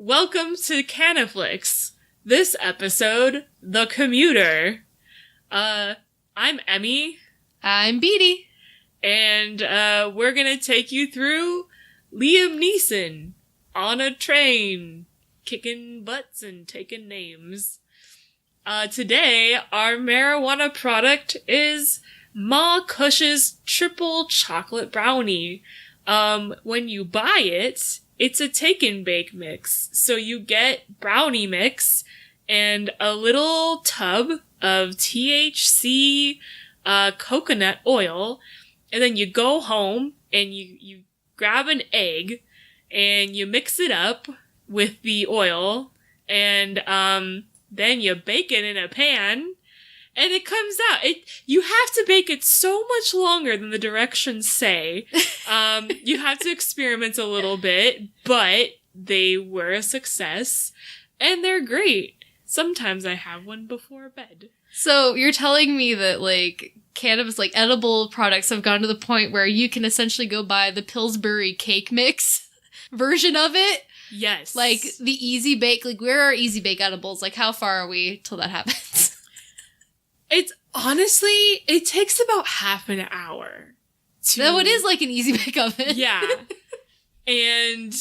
Welcome to Canna-Flix. This episode, The Commuter. I'm Emmy. I'm Beedy. And we're gonna take you through Liam Neeson on a train, kicking butts and taking names. Today, our marijuana product is Kush's triple chocolate brownie. When you buy it, it's a take and bake mix. So you get brownie mix and a little tub of THC coconut oil, and then you go home and you grab an egg and you mix it up with the oil, and then you bake it in a pan, and it comes out. You have to bake it so much longer than the directions say. You have to experiment a little bit, but they were a success, and they're great. Sometimes I have one before bed. So you're telling me that, cannabis, edible products have gone to the point where you can essentially go buy the Pillsbury cake mix version of it? Yes. The Easy Bake, where are Easy Bake edibles? How far are we till that happens? It's honestly, it takes about half an hour. No, it is like an Easy Bake oven. Yeah. And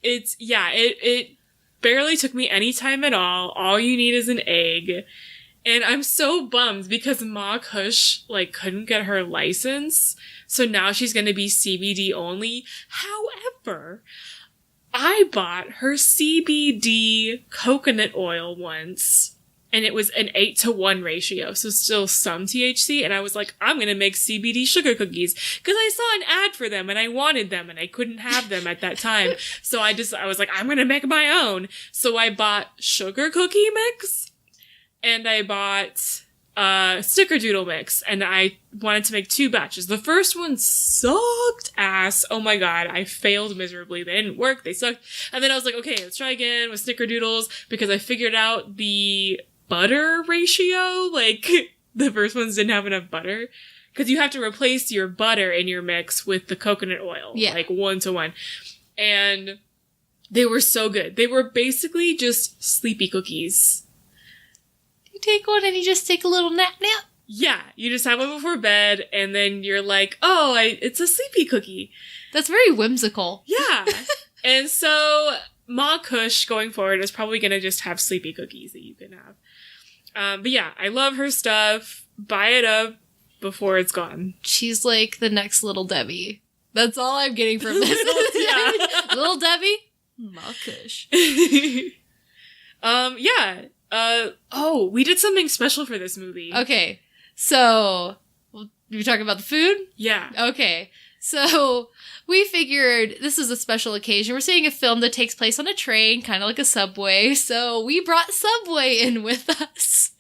it barely took me any time at all. All you need is an egg. And I'm so bummed because Kush, couldn't get her license. So now she's going to be CBD only. However, I bought her CBD coconut oil once, and it was an 8-to-1 ratio, so still some THC, and I was like, I'm gonna make CBD sugar cookies, because I saw an ad for them, and I wanted them, and I couldn't have them at that time, so I was like, I'm gonna make my own. So I bought sugar cookie mix, and I bought snickerdoodle mix, and I wanted to make 2 batches. The first one sucked ass. Oh my god, I failed miserably. They didn't work, they sucked. And then I was like, okay, let's try again with snickerdoodles, because I figured out the butter ratio. The first ones didn't have enough butter, because you have to replace your butter in your mix with the coconut oil. Yeah. 1-to-1. And they were so good. They were basically just sleepy cookies. Take one and you just take a little nap. Yeah, you just have one before bed, and then you're like, oh, it's a sleepy cookie. That's very whimsical. Yeah. And so Kush going forward is probably going to just have sleepy cookies that you can have. But yeah, I love her stuff. Buy it up before it's gone. She's like the next Little Debbie. That's all I'm getting from this. Yeah. Little Debbie, Kush. Yeah. We did something special for this movie. Okay, so you talking about the food? Yeah. Okay, so we figured this is a special occasion. We're seeing a film that takes place on a train, kind of like a subway. So we brought Subway in with us,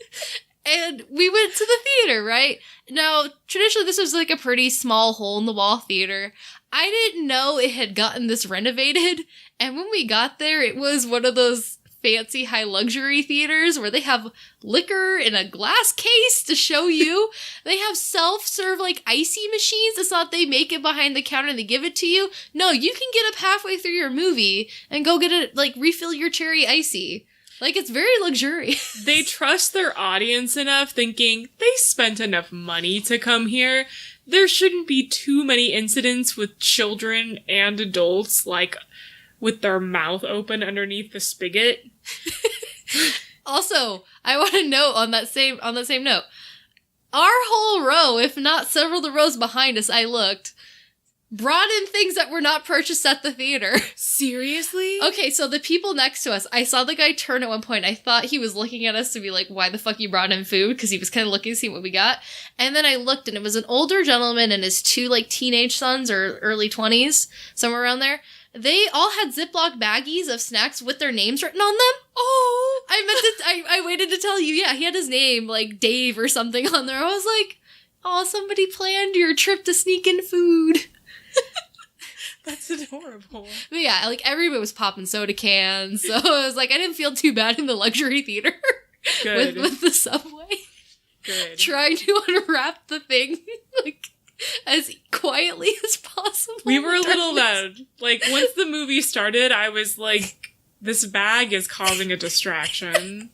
and we went to the theater. Right now, traditionally, this was a pretty small hole-in-the-wall theater. I didn't know it had gotten this renovated, and when we got there, it was one of those fancy high luxury theaters where they have liquor in a glass case to show you. They have self-serve icy machines. It's not they make it behind the counter and they give it to you. No, you can get up halfway through your movie and go get it, refill your cherry icy. It's very luxurious. They trust their audience enough, thinking they spent enough money to come here. There shouldn't be too many incidents with children and adults, with their mouth open underneath the spigot. Also, I want to note on that same note, our whole row, if not several of the rows behind us, I looked, brought in things that were not purchased at the theater. Seriously? Okay, so the people next to us, I saw the guy turn at one point. I thought he was looking at us to be like, why the fuck you brought in food? Because he was kind of looking to see what we got. And then I looked, and it was an older gentleman and his 2 teenage sons, or early 20s, somewhere around there. They all had Ziploc baggies of snacks with their names written on them. Oh! I waited to tell you, yeah, he had his name, Dave or something on there. I was like, oh, somebody planned your trip to sneak in food. That's adorable. But yeah, everybody was popping soda cans, so I was I didn't feel too bad in the luxury theater. Good. with the Subway. Good. Trying to unwrap the thing, as quietly as possible. We were a little loud. Once the movie started, I was This bag is causing a distraction.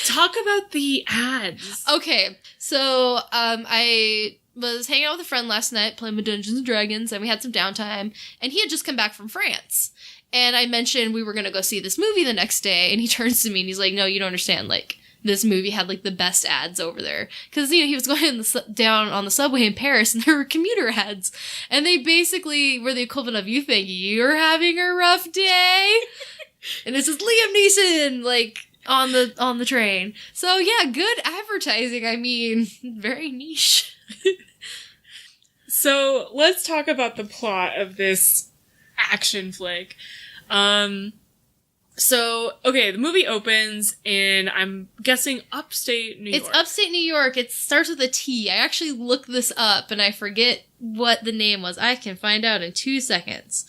Talk about the ads. Okay, so I was hanging out with a friend last night playing with Dungeons and Dragons, and we had some downtime, and he had just come back from France. And I mentioned we were going to go see this movie the next day, and he turns to me and he's like, no, you don't understand, like, this movie had, like, the best ads over there. Because, you know, he was going down on the subway in Paris, and there were commuter ads. And they basically were the equivalent of, you think you're having a rough day? And it's just Liam Neeson, like, on the train. So, yeah, good advertising. I mean, very niche. So, let's talk about the plot of this action flick. So, okay, the movie opens in, I'm guessing, upstate New York. It's upstate New York. It starts with a T. I actually looked this up, and I forget what the name was. I can find out in 2 seconds.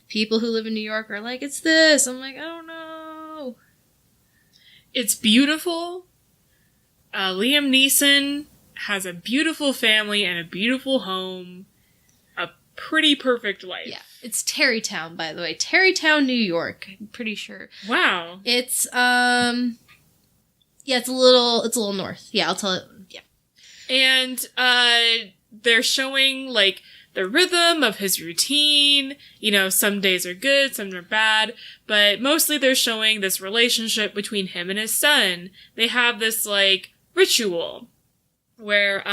People who live in New York are like, it's this. I'm like, I don't know. It's beautiful. Liam Neeson has a beautiful family and a beautiful home. A pretty perfect life. Yeah. It's Tarrytown, by the way. Tarrytown, New York. I'm pretty sure. Wow. It's yeah, it's a little north. Yeah, I'll tell it. Yeah. And they're showing like the rhythm of his routine. You know, some days are good, some are bad, but mostly they're showing this relationship between him and his son. They have this like ritual where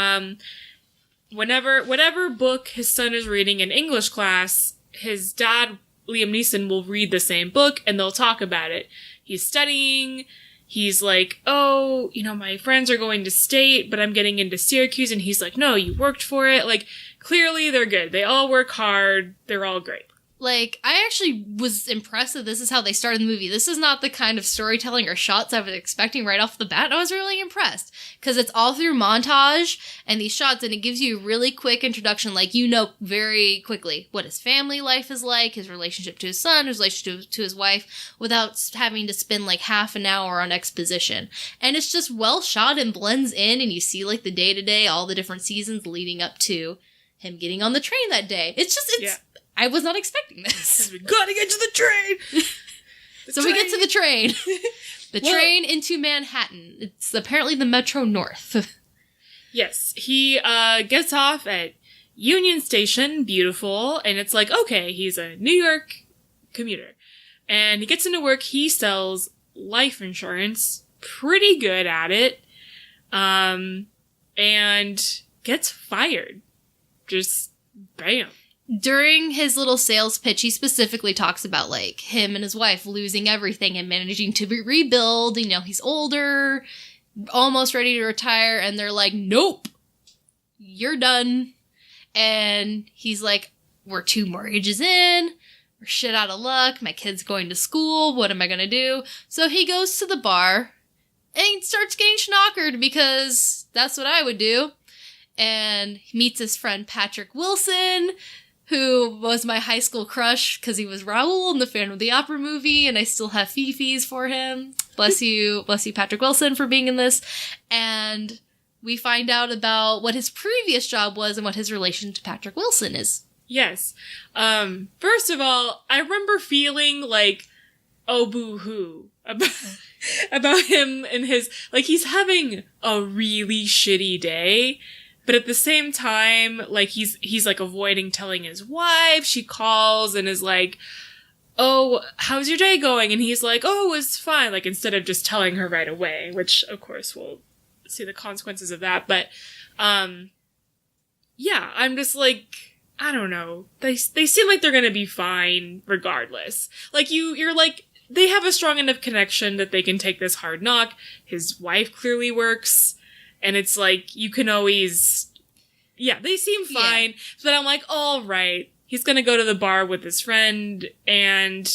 whatever book his son is reading in English class, his dad, Liam Neeson, will read the same book and they'll talk about it. He's studying. He's like, oh, you know, my friends are going to state, but I'm getting into Syracuse. And he's like, no, you worked for it. Like, clearly they're good. They all work hard. They're all great. Like, I actually was impressed that this is how they started the movie. This is not the kind of storytelling or shots I was expecting right off the bat. I was really impressed. Because it's all through montage and these shots, and it gives you a really quick introduction. Like, you know very quickly what his family life is like, his relationship to his son, his relationship to his wife, without having to spend, like, half an hour on exposition. And it's just well shot and blends in, and you see, like, the day-to-day, all the different seasons leading up to him getting on the train that day. It's yeah. I was not expecting this. We gotta get to the train! We get to the train. The train into Manhattan. It's apparently the Metro North. Yes. He gets off at Union Station, beautiful, and it's like, okay, he's a New York commuter. And he gets into work, he sells life insurance, pretty good at it, and gets fired. Just bam. During his little sales pitch, he specifically talks about, like, him and his wife losing everything and managing to rebuild. You know, he's older, almost ready to retire, and they're like, nope, you're done. And he's like, we're 2 mortgages in, we're shit out of luck, my kid's going to school, what am I gonna do? So he goes to the bar and starts getting schnockered, because that's what I would do. And he meets his friend Patrick Wilson, who was my high school crush because he was Raoul in the Phantom of the Opera movie, and I still have fifis for him. Bless you, Patrick Wilson, for being in this. And we find out about what his previous job was and what his relation to Patrick Wilson is. Yes. First of all, I remember feeling like, oh, boo-hoo about him and his, like, he's having a really shitty day. But at the same time, like, he's like avoiding telling his wife. She calls and is like, oh, how's your day going? And he's like, oh, it's fine. Like, instead of just telling her right away, which of course we'll see the consequences of that. But, yeah, I'm just like, I don't know. They seem like they're gonna be fine regardless. Like, you're like, they have a strong enough connection that they can take this hard knock. His wife clearly works. And it's like, you can always, yeah, they seem fine. Yeah. But I'm like, all right, he's going to go to the bar with his friend. And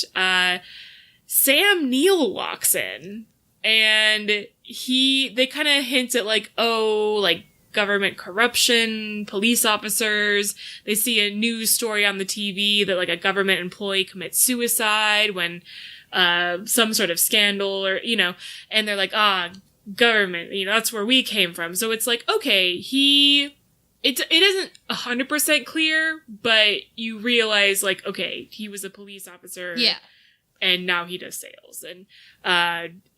Sam Neill walks in. And they kind of hint at like, oh, like government corruption, police officers. They see a news story on the TV that like a government employee commits suicide when some sort of scandal or, you know, and they're like, government, you know, that's where we came from. So it's like, okay, it isn't 100% clear, but you realize, like, okay, he was a police officer. Yeah. and now he does sales. And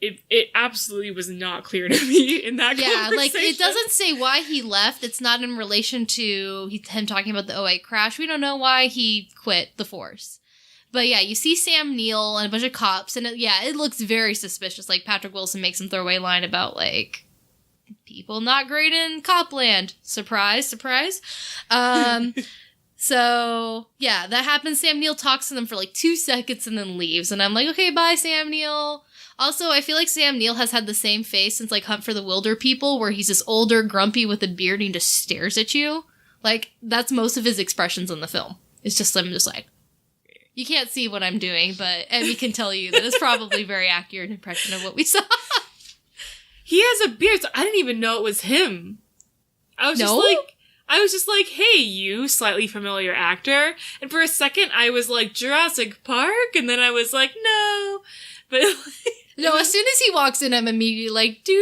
it absolutely was not clear to me in that conversation. Like, it doesn't say why he left. It's not in relation to him talking about the '08 crash. We don't know why he quit the force. But yeah, you see Sam Neill and a bunch of cops, and it looks very suspicious. Like, Patrick Wilson makes some throwaway line about, like, people not great in Copland. Surprise, surprise. So, yeah, that happens. Sam Neill talks to them for like 2 seconds and then leaves. And I'm like, okay, bye, Sam Neill. Also, I feel like Sam Neill has had the same face since, like, Hunt for the Wilder People, where he's this older, grumpy with a beard and he just stares at you. Like, that's most of his expressions in the film. It's just, I'm just like, you can't see what I'm doing, but Emmy can tell you that it's probably a very accurate impression of what we saw. He has a beard, so I didn't even know it was him. I was just like, hey, you slightly familiar actor. And for a second, I was like, Jurassic Park? And then I was like, no. But no, as soon as he walks in, I'm immediately like, do.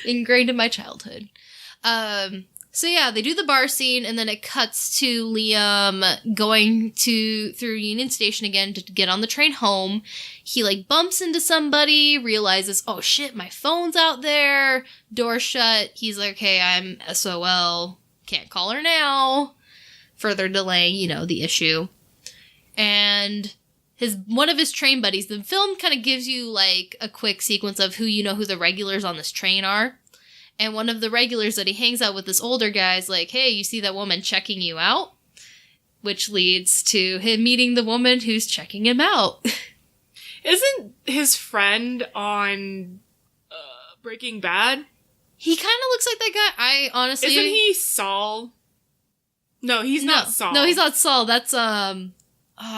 Ingrained in my childhood. So yeah, they do the bar scene, and then it cuts to Liam going through Union Station again to get on the train home. He, like, bumps into somebody, realizes, oh shit, my phone's out there, door shut. He's like, okay, I'm SOL, can't call her now. Further delaying, the issue. And one of his train buddies, the film kind of gives you, like, a quick sequence of who the regulars on this train are. And one of the regulars that he hangs out with, this older guy, is like, hey, you see that woman checking you out? Which leads to him meeting the woman who's checking him out. Isn't his friend on Breaking Bad? He kind of looks like that guy. I honestly... Isn't he Saul? No, he's not Saul. No, he's not Saul. That's, I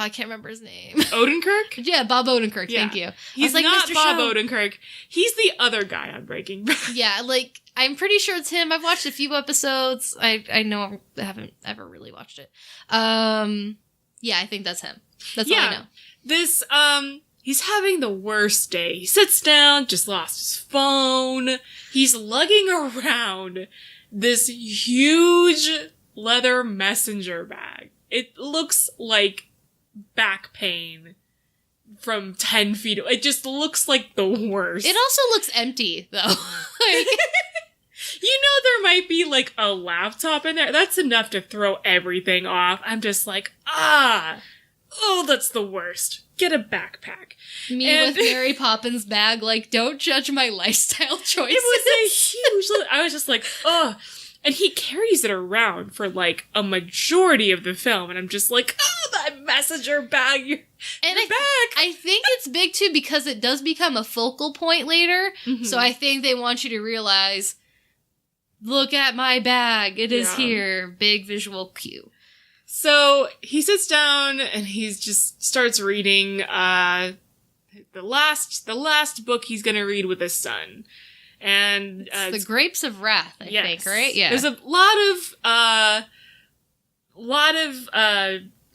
can't remember his name. Odenkirk? Yeah, Bob Odenkirk. Yeah. Thank you. He's like, not Mr. Bob Odenkirk. He's the other guy on Breaking Bad. Yeah, like, I'm pretty sure it's him. I've watched a few episodes. I know I haven't ever really watched it. Yeah, I think that's him. That's all I know. This, he's having the worst day. He sits down, just lost his phone. He's lugging around this huge leather messenger bag. It looks like back pain from 10 feet. It just looks like the worst. It also looks empty, though. Like, there might be, like, a laptop in there. That's enough to throw everything off. I'm just like, that's the worst. Get a backpack. With Mary Poppins' bag, like, don't judge my lifestyle choices. It was a huge... I was just like, ugh. And he carries it around for, like, a majority of the film. And I'm just like, that messenger bag, you're back. I think it's big, too, because it does become a focal point later. Mm-hmm. So I think they want you to realize, look at my bag. It is here. Big visual cue. So he sits down and he just starts reading the last book he's going to read with his son. And it's The Grapes of Wrath, I think, right? Yeah. There's a lot of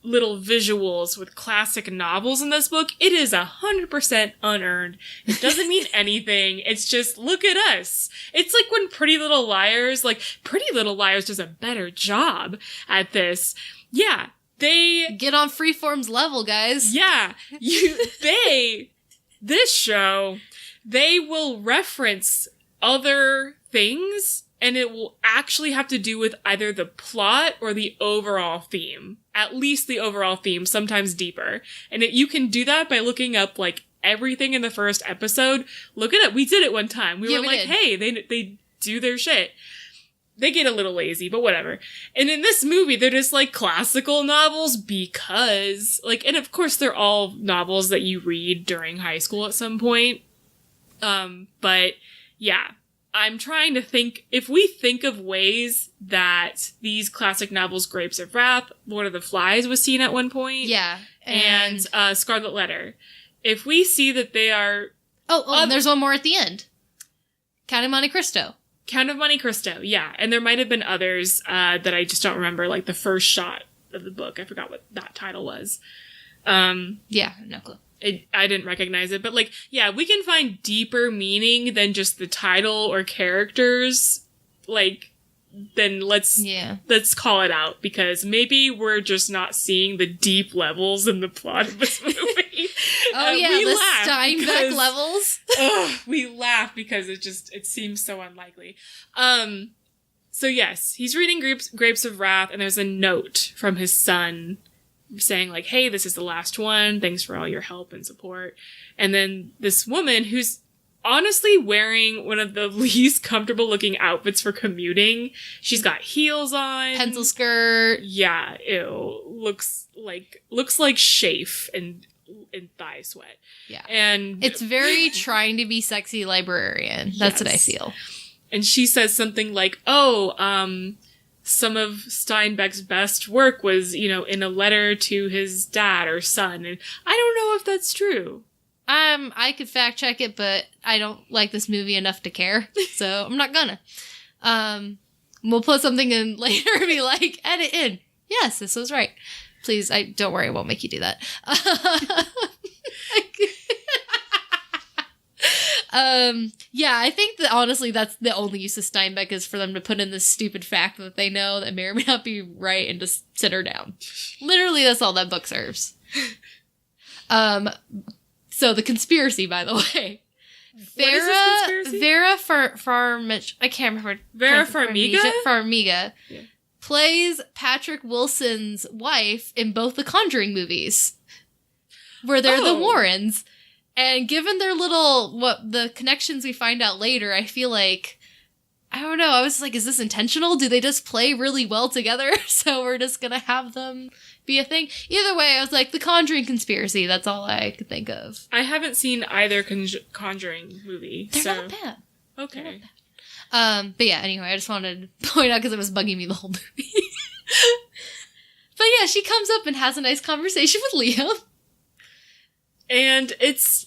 little visuals with classic novels in this book. It is 100% unearned. It doesn't mean anything. It's just, look at us. It's like when Pretty Little Liars does a better job at this. Yeah, they get on Freeform's level, guys. Yeah, this show, they will reference other things, and it will actually have to do with either the plot or the overall theme. At least the overall theme, sometimes deeper. And you can do that by looking up, like, everything in the first episode. Look it up. We did it one time. We were like, hey, they do their shit. They get a little lazy, but whatever. And in this movie, they're just, like, classical novels because, like, and of course they're all novels that you read during high school at some point. But yeah, I'm trying to think, if we think of ways that these classic novels, Grapes of Wrath, Lord of the Flies was seen at one point. Yeah. And Scarlet Letter. If we see that they are... and there's one more at the end. Count of Monte Cristo. Count of Monte Cristo, yeah. And there might have been others that I just don't remember, like the first shot of the book. I forgot what that title was. Yeah, no clue. I didn't recognize it, but, like, yeah, we can find deeper meaning than just the title or characters. Like, then let's call it out, because maybe we're just not seeing the deep levels in the plot of this movie. The Steinbeck levels. We laugh because it seems so unlikely. So yes, he's reading Grapes of Wrath, and there's a note from his son saying like, hey, this is the last one. Thanks for all your help and support. And then this woman who's honestly wearing one of the least comfortable looking outfits for commuting. She's got heels on. Pencil skirt. Yeah, ew. Looks like chafe and thigh sweat. Yeah. And it's very trying to be sexy librarian. That's what I feel. And she says something like, some of Steinbeck's best work was, in a letter to his dad or son. And I don't know if that's true. I could fact check it, but I don't like this movie enough to care, so I'm not gonna. We'll put something in later and be like, edit in. Yes, this was right. Please, don't worry, I won't make you do that. Yeah, I think that honestly that's the only use of Steinbeck is for them to put in this stupid fact that they know that may or may not be right and just sit her down. Literally, that's all that book serves. So the conspiracy, by the way. Vera Farmiga. I can't remember. Vera Farmiga plays Patrick Wilson's wife in both the Conjuring movies, where they're the Warrens. And given their the connections we find out later, I feel like, I don't know, I was like, is this intentional? Do they just play really well together? So we're just gonna have them be a thing? Either way, I was like, the Conjuring conspiracy, that's all I could think of. I haven't seen either Conjuring movie. They're not bad. Okay. They're not bad. But yeah, anyway, I just wanted to point out because it was bugging me the whole movie. But yeah, she comes up and has a nice conversation with Liam. And it's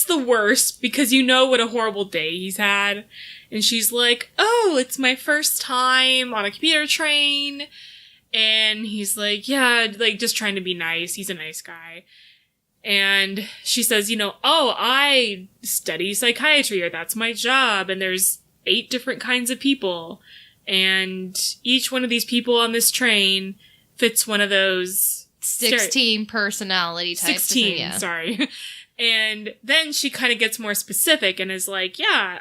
the worst because you know what a horrible day he's had. And she's like, oh, it's my first time on a commuter train. And he's like, yeah, like just trying to be nice. He's a nice guy. And she says, I study psychiatry, or that's my job. And there's 8 different kinds of people. And each one of these people on this train fits one of those 16 personality types. 16, yeah. Sorry. And then she kind of gets more specific and is like, yeah,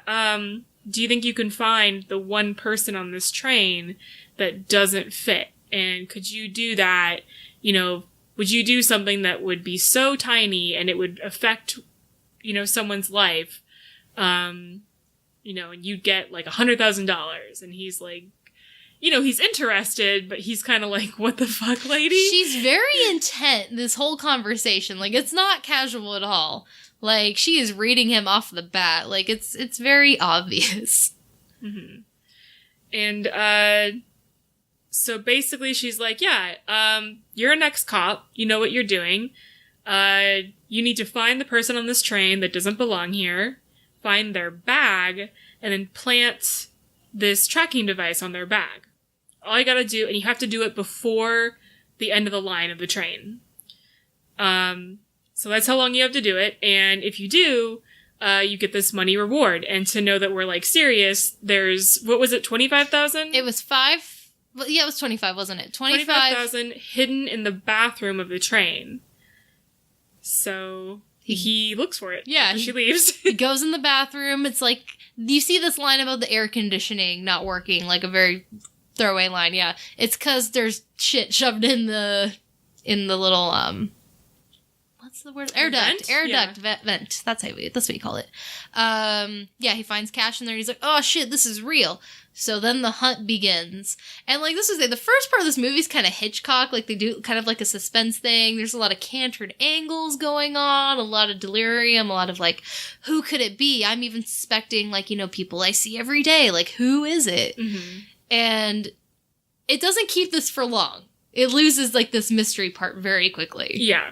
do you think you can find the one person on this train that doesn't fit? And could you do that? Would you do something that would be so tiny and it would affect, someone's life? And you'd get like $100,000. And he's like, he's interested, but he's kind of like, what the fuck, lady? She's very intent, this whole conversation. Like, it's not casual at all. Like, she is reading him off the bat. Like, it's very obvious. Mm-hmm. And, so basically she's like, yeah, you're an ex-cop. You know what you're doing. You need to find the person on this train that doesn't belong here, find their bag, and then plant this tracking device on their bag. All you gotta do, and you have to do it before the end of the line of the train. So that's how long you have to do it, and if you do, you get this money reward. And to know that we're, like, serious, there's, what was it, 25,000? It was 5, well, yeah, it was 25, wasn't it? 25,000 hidden in the bathroom of the train. So he looks for it. Yeah. She leaves. He goes in the bathroom, it's like, you see this line about the air conditioning not working, like a very throwaway line, yeah. It's because there's shit shoved in the little, what's the word? Air duct. Vent. That's what you call it. Yeah, he finds cash in there, and he's like, oh shit, this is real. So then the hunt begins. And, like, this is the first part of this movie is kind of Hitchcock, like, they do kind of like a suspense thing. There's a lot of cantered angles going on, a lot of delirium, a lot of, like, who could it be? I'm even suspecting, like, people I see every day. Like, who is it? Mm-hmm. And it doesn't keep this for long. It loses, like, this mystery part very quickly. Yeah.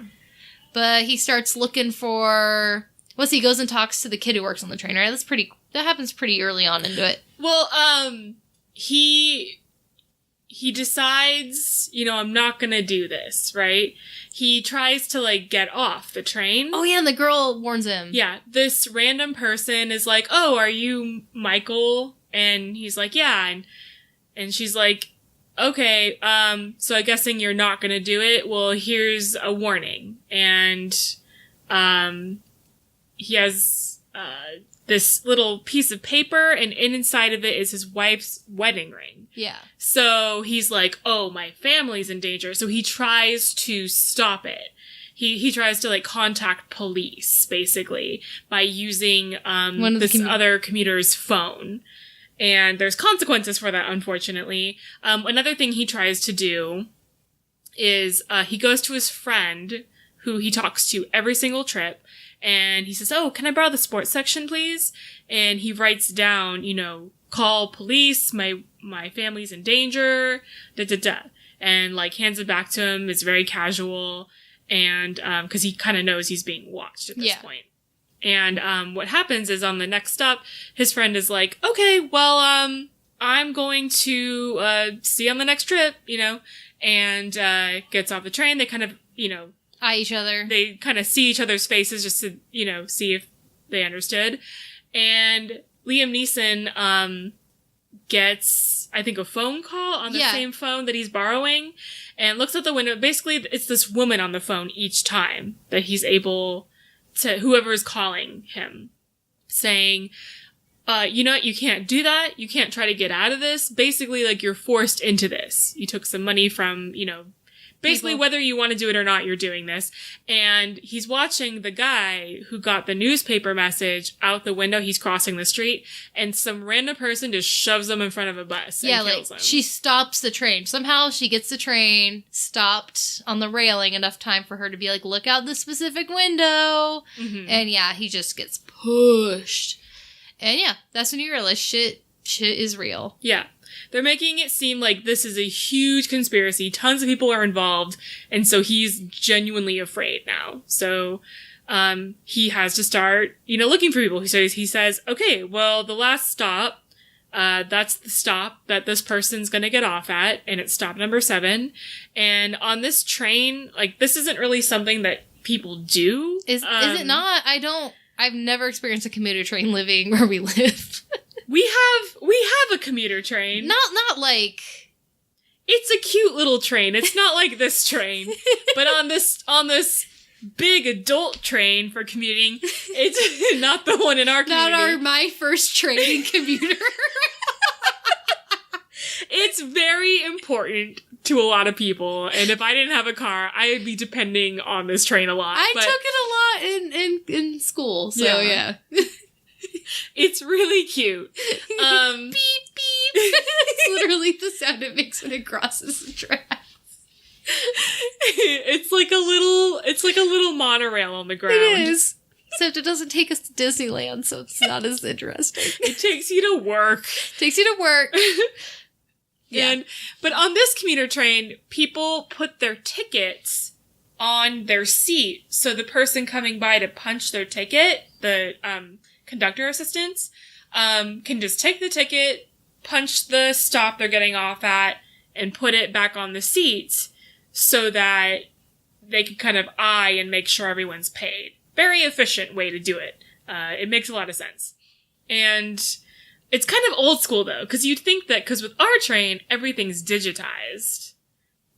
But he starts looking for... he goes and talks to the kid who works on the train, right? That happens pretty early on into it. Well, he decides, I'm not gonna do this, right? He tries to, like, get off the train. Oh, yeah, and the girl warns him. Yeah, this random person is like, oh, are you Michael? And he's like, yeah, and And she's like, okay, so I'm guessing you're not gonna do it. Well, here's a warning. And, he has, this little piece of paper, and inside of it is his wife's wedding ring. Yeah. So he's like, oh, my family's in danger. So he tries to stop it. He tries to, like, contact police, basically, by using, this other commuter's phone. And there's consequences for that, unfortunately. Another thing he tries to do is, he goes to his friend, who he talks to every single trip, and he says, oh, can I borrow the sports section, please? And he writes down, you know, call police, my family's in danger, da-da-da. And, like, hands it back to him. It's very casual. And, cause he kind of knows he's being watched at this point. And, what happens is on the next stop, his friend is like, okay, well, I'm going to, see you on the next trip, you know, and, gets off the train. They kind of, you know, eye each other. They kind of see each other's faces just to, you know, see if they understood. And Liam Neeson, gets, I think, a phone call on the same phone that he's borrowing, and looks out the window. Basically, it's this woman on the phone each time that he's able to, whoever is calling him, saying, you know what, you can't do that. You can't try to get out of this. Basically, like, you're forced into this. You took some money from, you know, basically, whether you want to do it or not, you're doing this. And he's watching the guy who got the newspaper message out the window. He's crossing the street, and some random person just shoves him in front of a bus and kills him. She stops the train. Somehow she gets the train stopped on the railing enough time for her to be like, look out the specific window. Mm-hmm. And he just gets pushed. And that's when you realize shit is real. Yeah. They're making it seem like this is a huge conspiracy. Tons of people are involved. And so he's genuinely afraid now. So, he has to start, you know, looking for people. He says, okay, well, the last stop, that's the stop that this person's gonna get off at. And it's stop number 7. And on this train, like, this isn't really something that people do. Is it not? I've never experienced a commuter train living where we live. We have a commuter train. Not like... It's a cute little train. It's not like this train. But on this big adult train for commuting, it's not the one in our community. Not my first training commuter. It's very important to a lot of people, and if I didn't have a car, I would be depending on this train a lot. I took it a lot in school, so yeah. It's really cute. Beep, beep. It's literally the sound it makes when it crosses the tracks. It's like a little monorail on the ground. It is. Except it doesn't take us to Disneyland, so it's not as interesting. It takes you to work. Yeah. But on this commuter train, people put their tickets on their seat, so the person coming by to punch their ticket, the conductor assistants, can just take the ticket, punch the stop they're getting off at, and put it back on the seat so that they can kind of eye and make sure everyone's paid. Very efficient way to do it. It makes a lot of sense. And it's kind of old school, though, because you'd think that, because with our train, everything's digitized.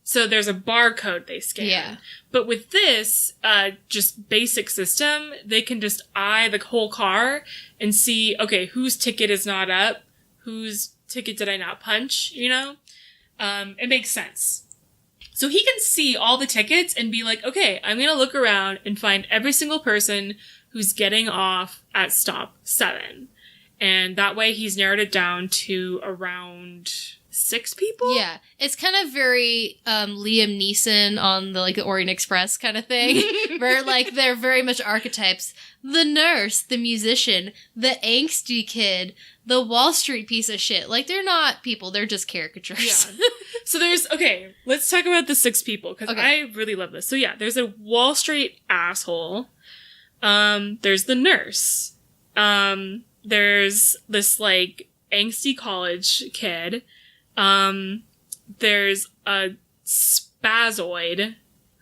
So there's a barcode they scan. Yeah. But with this, just basic system, they can just eye the whole car and see, okay, whose ticket is not up? Whose ticket did I not punch? You know? It makes sense. So he can see all the tickets and be like, okay, I'm going to look around and find every single person who's getting off at stop 7. And that way he's narrowed it down to around 6 people? Yeah. It's kind of very Liam Neeson on the Orient Express kind of thing. Where they're very much archetypes. The nurse, the musician, the angsty kid, the Wall Street piece of shit. They're not people, they're just caricatures. Yeah. So let's talk about the 6 people, because I really love this. So yeah, there's a Wall Street asshole. There's the nurse. There's this angsty college kid. There's a spazoid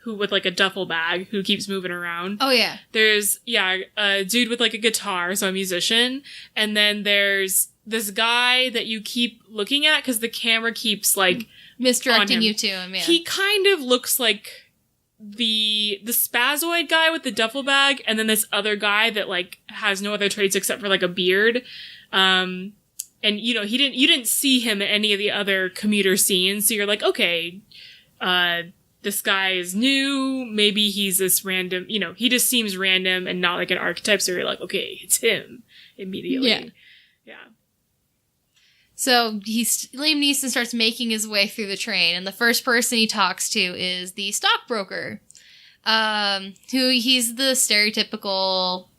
who with a duffel bag who keeps moving around. Oh yeah. There's a dude with a guitar, so a musician, and then there's this guy that you keep looking at because the camera keeps like misdirecting you to him. Yeah. He kind of looks like the spazoid guy with the duffel bag, and then this other guy that like has no other traits except for like a beard. And you know, you didn't see him in any of the other commuter scenes, so you're like, okay, this guy is new. Maybe he's this random, you know, he just seems random and not like an archetype. So you're like, okay, it's him immediately. Yeah. So Liam Neeson starts making his way through the train, and the first person he talks to is the stockbroker, who he's the stereotypical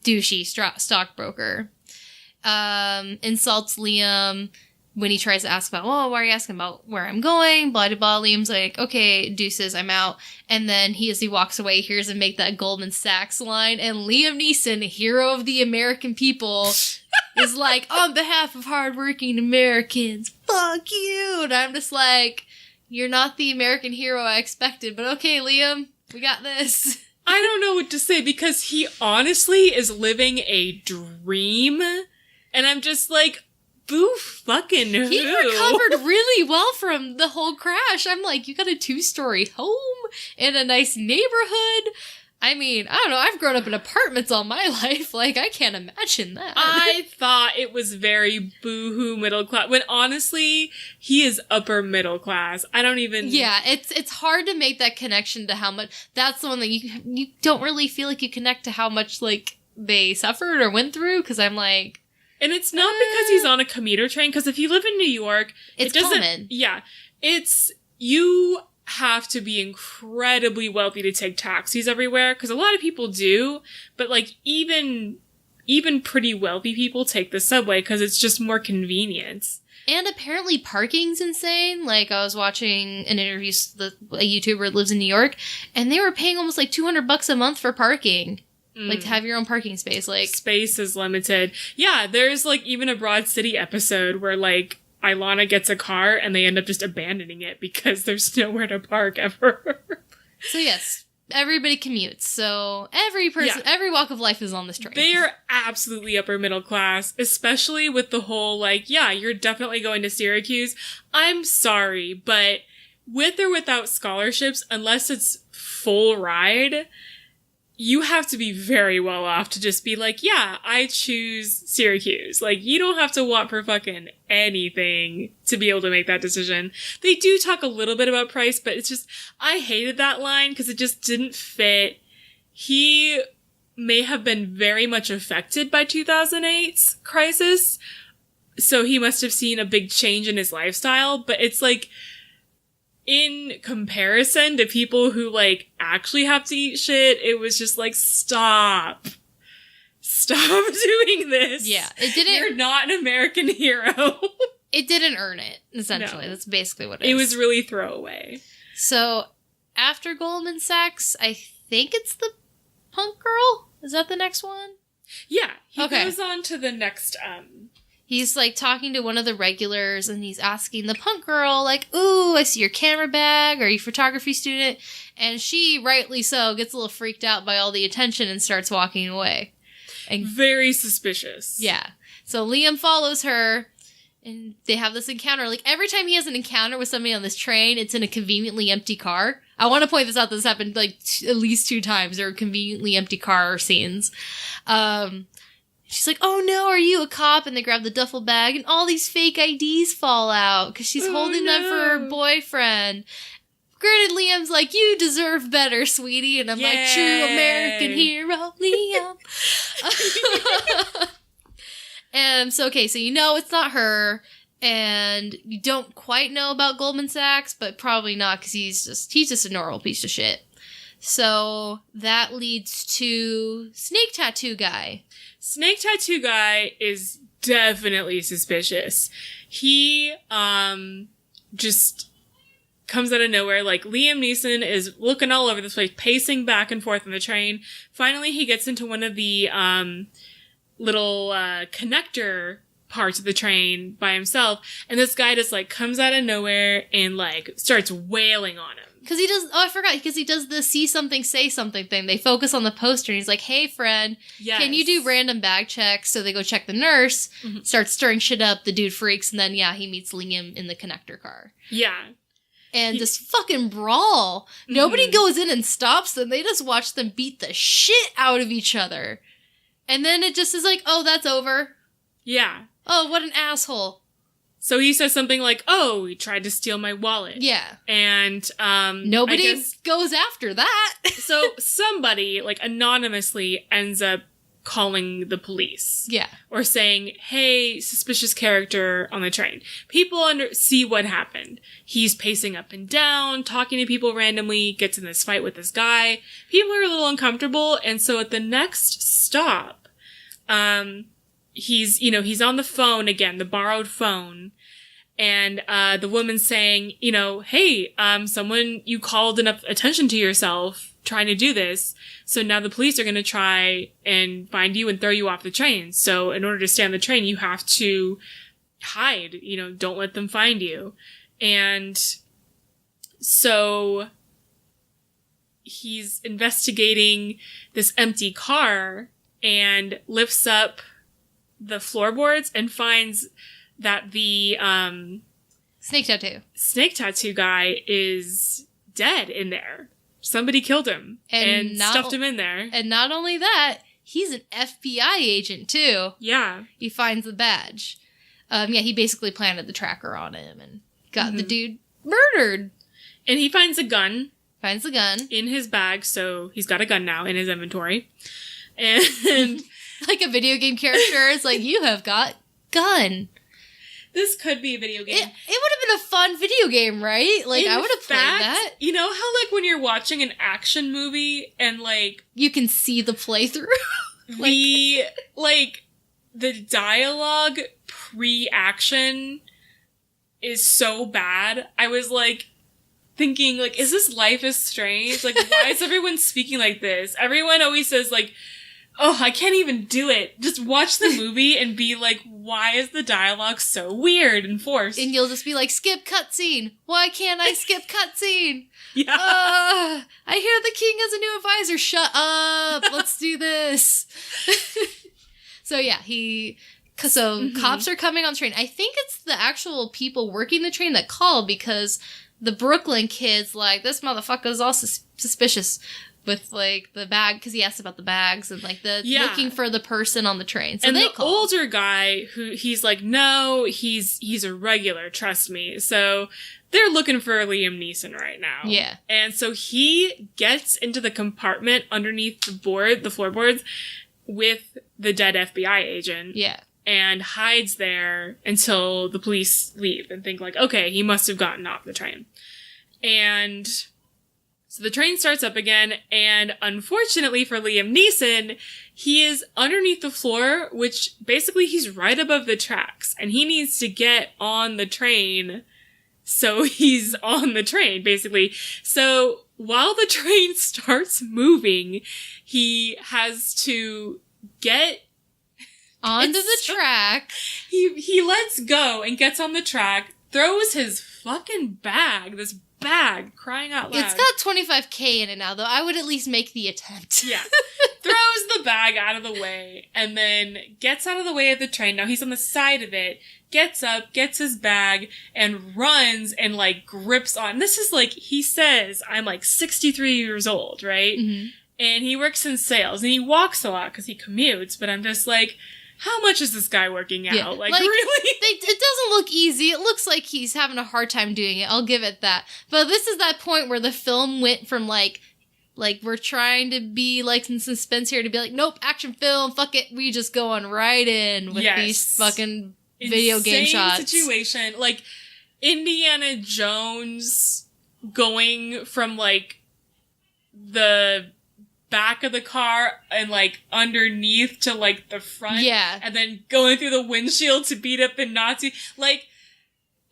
douchey stockbroker. Insults Liam when he tries to ask about, oh, why are you asking about where I'm going? Blah, blah, blah. Liam's like, okay, deuces, I'm out. And then as he walks away, hears him make that Goldman Sachs line. And Liam Neeson, hero of the American people, is like, on behalf of hardworking Americans, fuck you. And I'm just like, you're not the American hero I expected. But okay, Liam, we got this. I don't know what to say because he honestly is living a dream. And I'm just like, boo fucking who? He recovered really well from the whole crash. I'm like, you got a 2-story home in a nice neighborhood. I mean, I don't know. I've grown up in apartments all my life. Like, I can't imagine that. I thought it was very boo-hoo middle class. When honestly, he is upper middle class. I don't even... Yeah, it's hard to make that connection to how much... That's the one that you don't really feel like you connect to how much, like, they suffered or went through. Because I'm like... And it's not because he's on a commuter train, because if you live in New York, it doesn't... Common. Yeah. You have to be incredibly wealthy to take taxis everywhere, because a lot of people do, but, like, even pretty wealthy people take the subway, because it's just more convenience. And apparently parking's insane. Like, I was watching an interview with a YouTuber that lives in New York, and they were paying almost, like, $200 a month for parking. Like, to have your own parking space, like... Space is limited. Yeah, there's, like, even a Broad City episode where, like, Ilana gets a car and they end up just abandoning it because there's nowhere to park ever. So, yes, everybody commutes. So, every person, every walk of life is on this train. They are absolutely upper middle class, especially with the whole, like, yeah, you're definitely going to Syracuse. I'm sorry, but with or without scholarships, unless it's full ride... You have to be very well off to just be like, yeah, I choose Syracuse. Like, you don't have to want for fucking anything to be able to make that decision. They do talk a little bit about price, but it's just, I hated that line because it just didn't fit. He may have been very much affected by 2008's crisis, so he must have seen a big change in his lifestyle, but it's like, in comparison to people who, like, actually have to eat shit, it was just like, stop doing this. Yeah, it didn't... You're not an American hero. It didn't earn it, essentially. No. That's basically what it is. It was really throwaway. So, after Goldman Sachs, I think it's the punk girl? Is that the next one? Yeah, he goes on to the next, He's, like, talking to one of the regulars, and he's asking the punk girl, like, ooh, I see your camera bag. Are you a photography student? And she, rightly so, gets a little freaked out by all the attention and starts walking away. And very suspicious. Yeah. So Liam follows her, and they have this encounter. Like, every time he has an encounter with somebody on this train, it's in a conveniently empty car. I want to point this out. This happened, like, at least 2 times. There were conveniently empty car scenes. She's like, oh no, are you a cop? And they grab the duffel bag, and all these fake IDs fall out because she's holding them for her boyfriend. Granted, Liam's like, you deserve better, sweetie. And I'm like, true American hero, Liam. And so, okay, so you know it's not her, and you don't quite know about Goldman Sachs, but probably not because he's just a normal piece of shit. So that leads to Snake Tattoo Guy. Snake Tattoo Guy is definitely suspicious. He, just comes out of nowhere. Like, Liam Neeson is looking all over this place, pacing back and forth on the train. Finally, he gets into one of the, little, connector parts of the train by himself. And this guy just, like, comes out of nowhere and, like, starts wailing on him. Because he does, I forgot, because he does the see something, say something thing. They focus on the poster and he's like, hey, friend, can you do random bag checks? So they go check the nurse, starts stirring shit up, the dude freaks, and then, he meets Liam in the connector car. Yeah. And this fucking brawl. Nobody goes in and stops them. They just watch them beat the shit out of each other. And then it just is like, oh, that's over. Yeah. Oh, what an asshole. So he says something like, oh, he tried to steal my wallet. Yeah. And, nobody goes after that. So somebody, like, anonymously ends up calling the police. Yeah. Or saying, hey, suspicious character on the train. People see what happened. He's pacing up and down, talking to people randomly, gets in this fight with this guy. People are a little uncomfortable, and so at the next stop, he's on the phone again, the borrowed phone, and the woman's saying, hey, someone, you called enough attention to yourself trying to do this, so now the police are going to try and find you and throw you off the train. So in order to stay on the train, you have to hide, don't let them find you. And so he's investigating this empty car and lifts up the floorboards and finds that the snake tattoo guy is dead in there. Somebody killed him and stuffed him in there. And not only that, he's an FBI agent too. Yeah. He finds the badge. He basically planted the tracker on him and got the dude murdered. And he finds a gun. In his bag, so he's got a gun now in his inventory. And like a video game character, it's like, you have got gun. This could be a video game. It would have been a fun video game, right? Like, I would have played that. You know how, like, when you're watching an action movie and, like... You can see the playthrough? The dialogue pre-action is so bad. I was, like, thinking, like, is this Life is Strange? Like, why is everyone speaking like this? Everyone always says, like, oh, I can't even do it. Just watch the movie and be like, why is the dialogue so weird and forced? And you'll just be like, skip cutscene. Why can't I skip cutscene? Yeah. I hear the king has a new advisor. Shut up. Let's do this. So yeah, cops are coming on the train. I think it's the actual people working the train that called because the Brooklyn kid's like, this motherfucker's all suspicious. With, like, the bag, because he asked about the bags and, like, looking for the person on the train. So and the older guy, he's like, no, he's a regular, trust me. So they're looking for Liam Neeson right now. Yeah. And so he gets into the compartment underneath the floorboards with the dead FBI agent. Yeah. And hides there until the police leave and think, like, okay, he must have gotten off the train. And... So the train starts up again, and unfortunately for Liam Neeson, he is underneath the floor, which basically he's right above the tracks, and he needs to get on the train, so he's on the train, basically. So while the train starts moving, he has to get onto the track. He lets go and gets on the track, throws his fucking bag, this bag, crying out loud. It's got 25K in it now, though. I would at least make the attempt. Yeah. Throws the bag out of the way, and then gets out of the way of the train. Now he's on the side of it, gets up, gets his bag, and runs and, like, grips on. This is, like, he says, I'm, like, 63 years old, right? Mm-hmm. And he works in sales, and he walks a lot because he commutes, but I'm just like... How much is this guy working out? Yeah. Like really? It doesn't look easy. It looks like he's having a hard time doing it. I'll give it that. But this is that point where the film went from like we're trying to be like in suspense here to be like, nope, action film, fuck it. We just go on right in with these fucking video game shots. Situation. Like Indiana Jones going from like the back of the car and like underneath to like the front, and then going through the windshield to beat up the Nazi. Like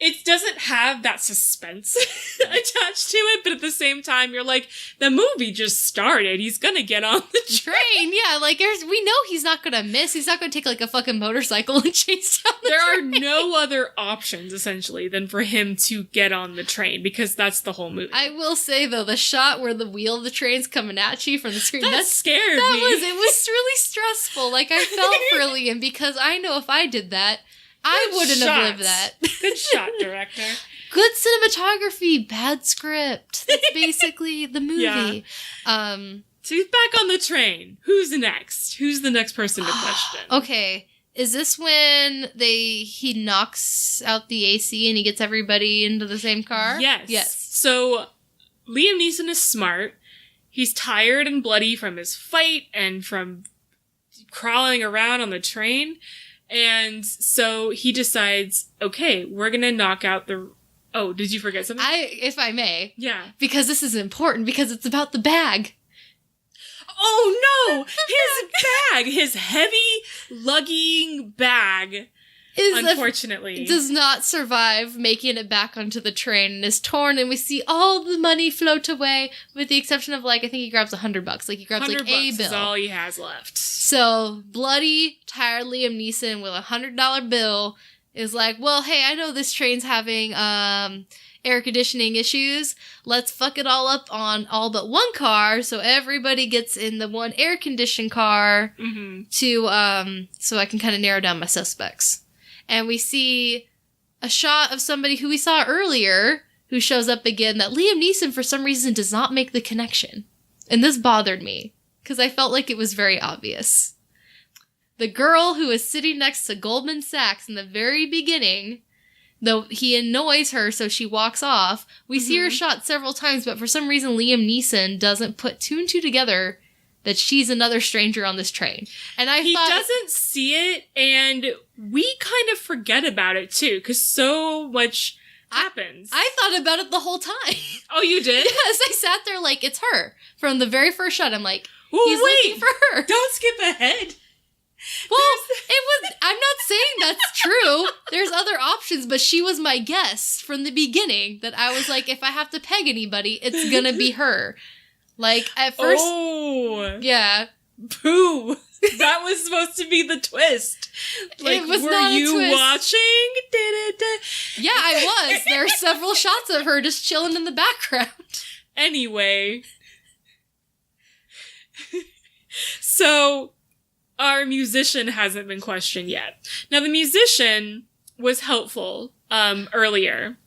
it doesn't have that suspense attached to it, but at the same time, you're like, the movie just started. He's gonna get on the train. Yeah, like, we know he's not gonna miss. He's not gonna take, like, a fucking motorcycle and chase down the train. There are no other options, essentially, than for him to get on the train, because that's the whole movie. I will say, though, the shot where the wheel of the train's coming at you from the screen, that scared me. It was really stressful. Like, I felt for Liam, because I know if I did that, I wouldn't have lived that. Good shot, director. Good cinematography, bad script. That's basically the movie. Yeah. So he's back on the train. Who's next? Who's the next person to question? Okay. Is this when he knocks out the AC and he gets everybody into the same car? Yes. So Liam Neeson is smart. He's tired and bloody from his fight and from crawling around on the train. And so he decides, okay, we're going to knock out the... Oh, did you forget something? If I may. Yeah. Because this is important, because it's about the bag. Oh, no! His bag! His heavy, lugging bag, unfortunately. Does not survive making it back onto the train and is torn, and we see all the money float away, with the exception of, like, I think he grabs $100. Like, he grabs, like, a bill. Is all he has left. So, bloody, tired Liam Neeson with a $100 bill is like, well, hey, I know this train's having, air conditioning issues. Let's fuck it all up on all but one car, so everybody gets in the one air-conditioned car to, so I can kind of narrow down my suspects. And we see a shot of somebody who we saw earlier, who shows up again, that Liam Neeson, for some reason, does not make the connection. And this bothered me, because I felt like it was very obvious. The girl who is sitting next to Goldman Sachs in the very beginning, though he annoys her, so she walks off. We see her shot several times, but for some reason Liam Neeson doesn't put two and two together that she's another stranger on this train. And he doesn't see it, and we kind of forget about it too, because so much happens. I thought about it the whole time. Oh, you did? Yes, I sat there like, it's her. From the very first shot, I'm like, he's looking for her. Don't skip ahead. Well, I'm not saying that's true. There's other options, but she was my guess from the beginning that I was like, if I have to peg anybody, it's gonna be her. Like, at first... Oh! Yeah. Boo! That was supposed to be the twist. Like, it was not a twist. Were you watching? Yeah, I was. There are several shots of her just chilling in the background. Anyway. So... our musician hasn't been questioned yet. Now, the musician was helpful earlier.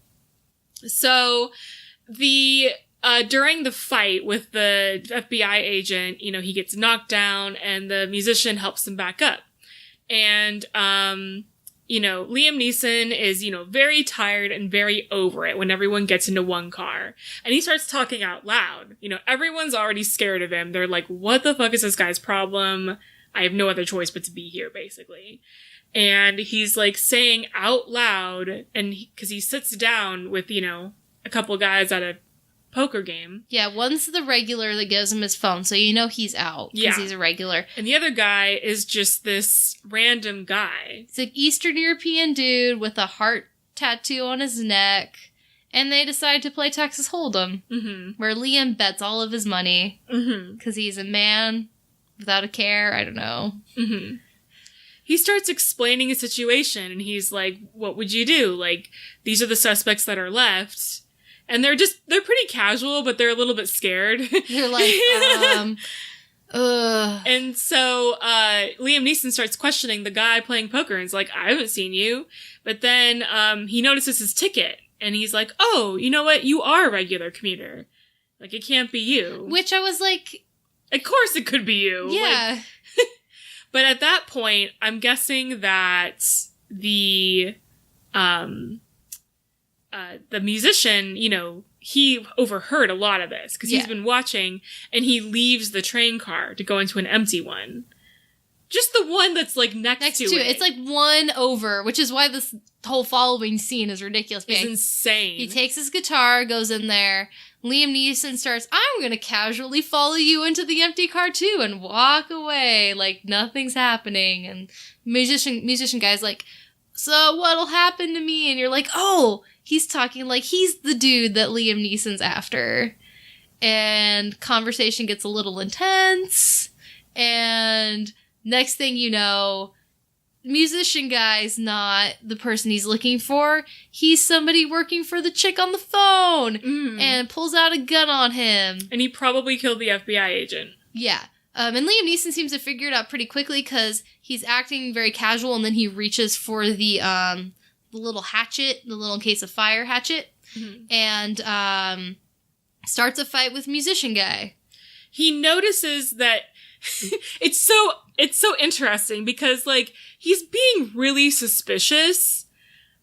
So, during the fight with the FBI agent, he gets knocked down and the musician helps him back up. And, Liam Neeson is, very tired and very over it when everyone gets into one car. And he starts talking out loud. Everyone's already scared of him. They're like, what the fuck is this guy's problem? I have no other choice but to be here, basically. And he's, like, saying out loud, and because he sits down with, a couple guys at a poker game. Yeah, one's the regular that gives him his phone, so he's out, because he's a regular. And the other guy is just this random guy. It's an Eastern European dude with a heart tattoo on his neck, and they decide to play Texas Hold'em, where Liam bets all of his money, because he's a man... without a care, I don't know. He starts explaining a situation, and he's like, what would you do? Like, these are the suspects that are left. And they're pretty casual, but they're a little bit scared. They're like, And so, Liam Neeson starts questioning the guy playing poker, and he's like, I haven't seen you. But then, he notices his ticket, and he's like, oh, you know what? You are a regular commuter. Like, it can't be you. Which I was like... Of course it could be you. Yeah. But at that point, I'm guessing that the musician, he overheard a lot of this because he's been watching, and he leaves the train car to go into an empty one. Just the one that's, like, next to it. It's, like, one over, which is why this whole following scene is ridiculous. It's insane. He takes his guitar, goes in there. Liam Neeson starts, I'm gonna casually follow you into the empty car, too, and walk away like nothing's happening. And musician guy's like, so what'll happen to me? And you're like, oh, he's talking like he's the dude that Liam Neeson's after. And conversation gets a little intense. And next thing you know, musician guy's not the person he's looking for. He's somebody working for the chick on the phone and pulls out a gun on him. And he probably killed the FBI agent. Yeah. And Liam Neeson seems to figure it out pretty quickly because he's acting very casual, and then he reaches for the little hatchet, the little in case of fire hatchet, and starts a fight with musician guy. He notices that it's so interesting because, like, he's being really suspicious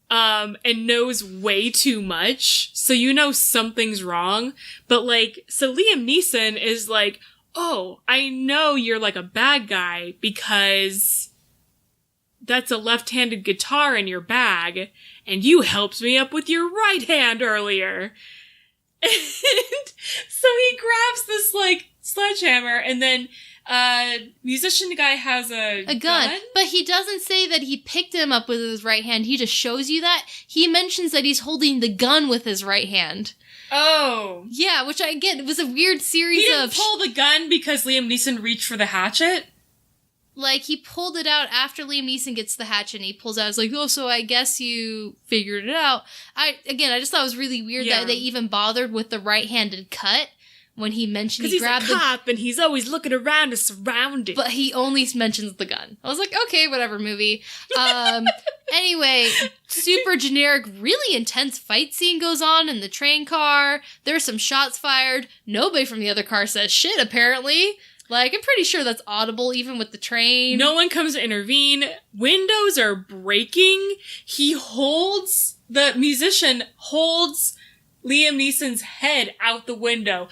and knows way too much, so you know something's wrong. But, like, so Liam Neeson is like, oh, I know you're, like, a bad guy because that's a left-handed guitar in your bag, and you helped me up with your right hand earlier. And so he grabs this, like, sledgehammer, and then musician guy has a gun. But he doesn't say that he picked him up with his right hand. He just shows you that. He mentions that he's holding the gun with his right hand. Oh. Yeah, which I get. It was a weird series he didn't pull the gun because Liam Neeson reached for the hatchet? Like, he pulled it out after Liam Neeson gets the hatchet, and he pulls out. It's like, oh, so I guess you figured it out. I just thought it was really weird that they even bothered with the right-handed cut when he mentioned he grabbed he's a cop, and he's always looking around his surroundings. But he only mentions the gun. I was like, okay, whatever, movie. Anyway, super generic, really intense fight scene goes on in the train car. There's some shots fired. Nobody from the other car says shit, apparently. Like, I'm pretty sure that's audible, even with the train. No one comes to intervene. Windows are breaking. The musician holds Liam Neeson's head out the window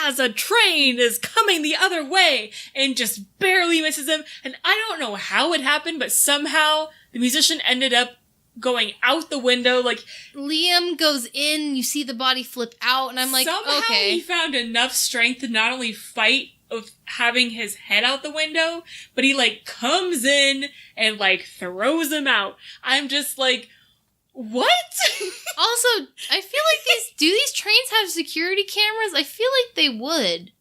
as a train is coming the other way and just barely misses him. And I don't know how it happened, but somehow the musician ended up going out the window. Like, Liam goes in, you see the body flip out, and I'm like, somehow okay. He found enough strength to not only fight of having his head out the window, but he, like, comes in and, like, throws him out. I'm just like, what? Also, I feel like these trains have security cameras? I feel like they would.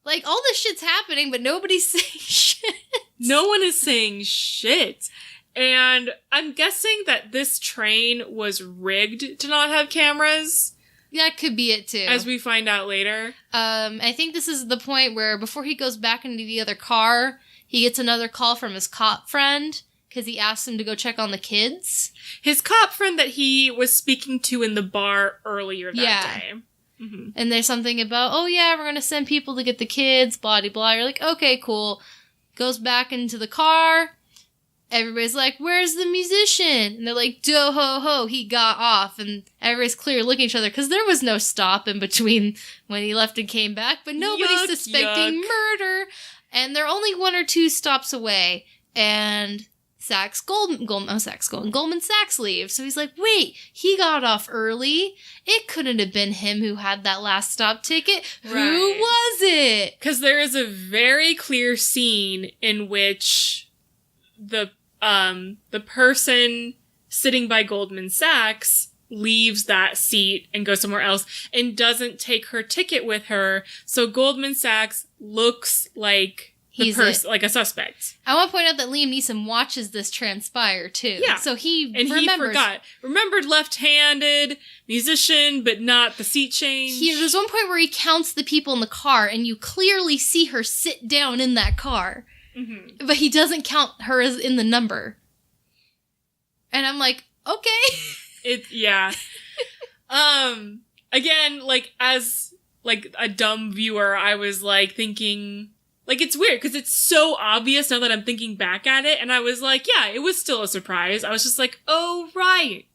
Like, all this shit's happening, but nobody's saying shit. No one is saying shit. And I'm guessing that this train was rigged to not have cameras. That could be it, too. As we find out later. I think this is the point where before he goes back into the other car, he gets another call from his cop friend, because he asked him to go check on the kids. His cop friend that he was speaking to in the bar earlier that day. Mm-hmm. And there's something about, oh yeah, we're going to send people to get the kids, blah, blah, blah. You're like, okay, cool. Goes back into the car. Everybody's like, where's the musician? And they're like, do-ho-ho, he got off. And everybody's clearly looking at each other because there was no stop in between when he left and came back. But nobody's suspecting murder. And they're only one or two stops away. And Goldman Sachs leaves. So he's like, wait, he got off early. It couldn't have been him who had that last stop ticket. Right. Who was it? Because there is a very clear scene in which the person sitting by Goldman Sachs leaves that seat and goes somewhere else and doesn't take her ticket with her. So Goldman Sachs looks like like a suspect. I want to point out that Liam Neeson watches this transpire too. Yeah. So he remembered left-handed, musician, but not the seat change. There's one point where he counts the people in the car and you clearly see her sit down in that car. Mm-hmm. But he doesn't count her as in the number. And I'm like, okay. Again, like, as, like, a dumb viewer, I was, like, thinking, like, it's weird, because it's so obvious now that I'm thinking back at it, and I was like, yeah, it was still a surprise. I was just like, oh, right.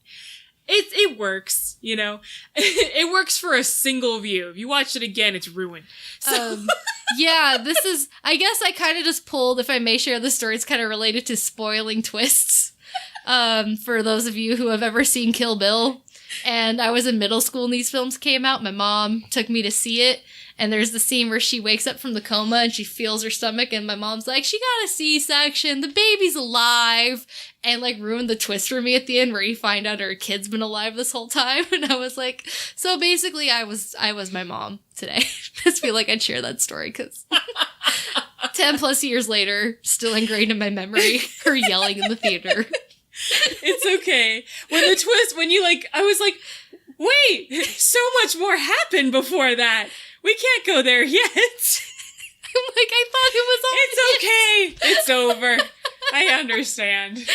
It works, you know? It works for a single view. If you watch it again, it's ruined. So... yeah, this is... I guess I kind of just pulled, if I may share the story, it's kind of related to spoiling twists. For those of you who have ever seen Kill Bill. And I was in middle school when these films came out. My mom took me to see it. And there's the scene where she wakes up from the coma and she feels her stomach, and my mom's like, she got a C-section, the baby's alive, and like ruined the twist for me at the end where you find out her kid's been alive this whole time. And I was like, so basically I was my mom today. Just feel like I'd share that story because 10 plus years later, still ingrained in my memory, her yelling in the theater. It's okay. When you like, I was like, wait, so much more happened before that. We can't go there yet. I'm like, I thought it was all It's okay. It's over. I understand.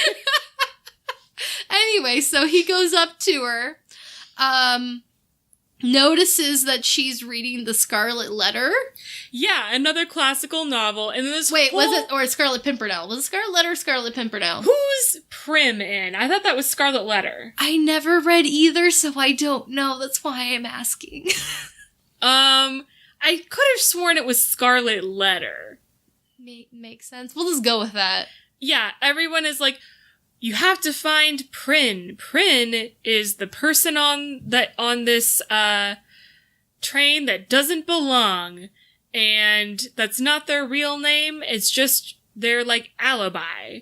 Anyway, so he goes up to her, notices that she's reading The Scarlet Letter. Yeah, another classical novel. And this was it, or Scarlet Pimpernel? Was it Scarlet Letter or Scarlet Pimpernel? Who's Prim in? I thought that was Scarlet Letter. I never read either, so I don't know. That's why I'm asking. I could have sworn it was Scarlet Letter. Makes sense. We'll just go with that. Yeah, everyone is like, you have to find Prin. Prin is the person on this train that doesn't belong, and that's not their real name. It's just their like alibi,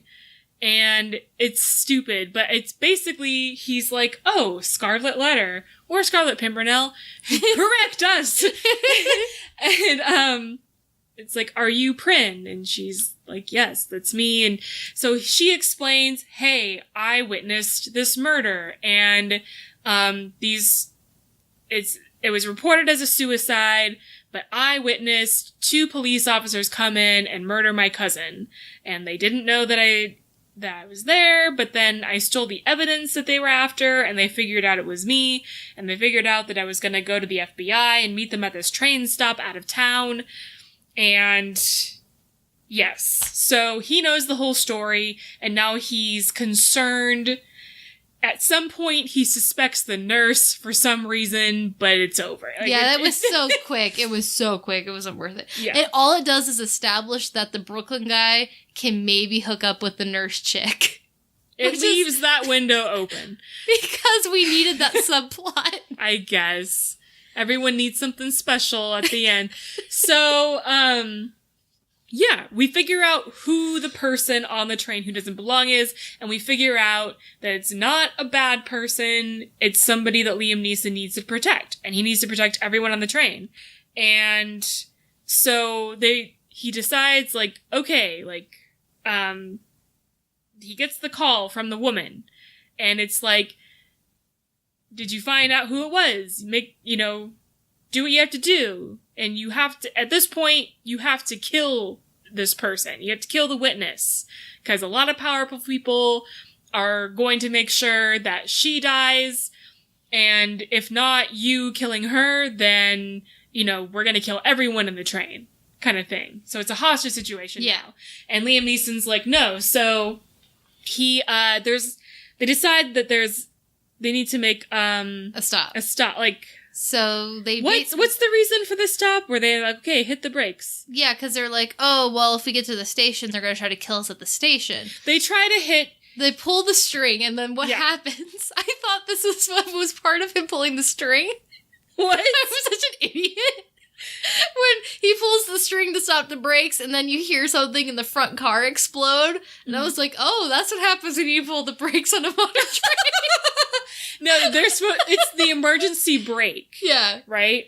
and it's stupid. But it's basically he's like, oh, Scarlet Letter or Scarlet Pimpernel, correct us. And it's like, are you Prin? And she's like, yes, that's me. And so she explains, hey, I witnessed this murder, and it was reported as a suicide, but I witnessed 2 police officers come in and murder my cousin, and they didn't know that I was there, but then I stole the evidence that they were after, and they figured out it was me, and they figured out that I was gonna go to the FBI and meet them at this train stop out of town. And yes, so he knows the whole story, and now he's concerned. At some point, he suspects the nurse for some reason, but it's over. Like, yeah, that was so quick. It was so quick. It wasn't worth it. Yeah. And all it does is establish that the Brooklyn guy can maybe hook up with the nurse chick. It leaves that window open. Because we needed that subplot. I guess. Everyone needs something special at the end. So, yeah, we figure out who the person on the train who doesn't belong is, and we figure out that it's not a bad person, it's somebody that Liam Neeson needs to protect, and he needs to protect everyone on the train. And so he decides, like, okay, like, he gets the call from the woman, and it's like, did you find out who it was? Do what you have to do. And you have to, at this point, you have to kill this person. You have to kill the witness. Because a lot of powerful people are going to make sure that she dies. And if not you killing her, then, we're going to kill everyone in the train. Kind of thing. So it's a hostage situation now. And Liam Neeson's like, no. So they decide that they need to make, a stop. Like, so they... What's the reason for this stop? Were they like, okay, hit the brakes? Yeah, because they're like, oh, well, if we get to the station, they're going to try to kill us at the station. They try to hit... They pull the string, and then what happens? I thought this was part of him pulling the string. What? I was such an idiot. When he pulls the string to stop the brakes, and then you hear something in the front car explode, and I was like, oh, that's what happens when you pull the brakes on a motor train. No, it's the emergency brake. Yeah. Right?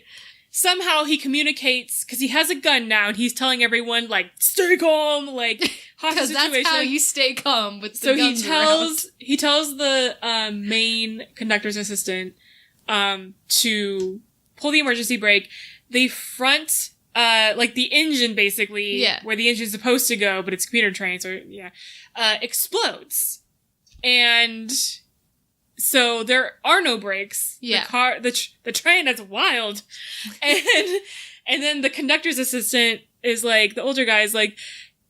Somehow he communicates, because he has a gun now, and he's telling everyone, like, stay calm, like, hostage situation. Because that's how you stay calm with the guns around. He tells the main conductor's assistant to pull the emergency brake. The front, like the engine basically, where the engine's supposed to go, but it's a commuter train, so explodes. And so there are no brakes. Yeah. The train is wild. And then the conductor's assistant is like, the older guy is like,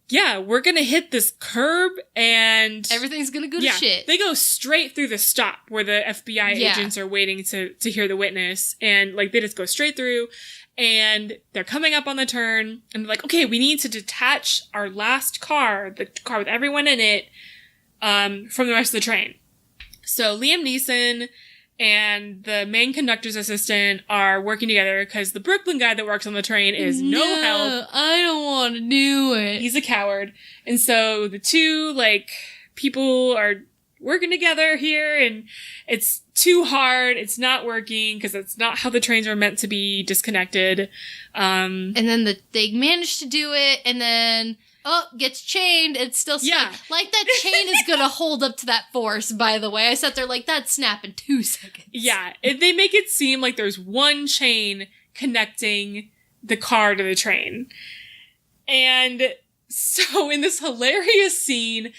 yeah, we're gonna hit this curb and everything's gonna go to shit. They go straight through the stop where the FBI agents are waiting to hear the witness, and like they just go straight through, and they're coming up on the turn, and they're like, okay, we need to detach our last car, the car with everyone in it, from the rest of the train. So Liam Neeson and the main conductor's assistant are working together because the Brooklyn guy that works on the train is no help. I don't want to do it. He's a coward. And so the two, people are working together here, and it's too hard. It's not working because it's not how the trains are meant to be disconnected. And then they manage to do it, and then gets chained. It's still stuck. Yeah. Like, that chain is gonna hold up to that force, by the way. I sat there like, that snap in 2 seconds. Yeah. They make it seem like there's one chain connecting the car to the train. And so in this hilarious scene,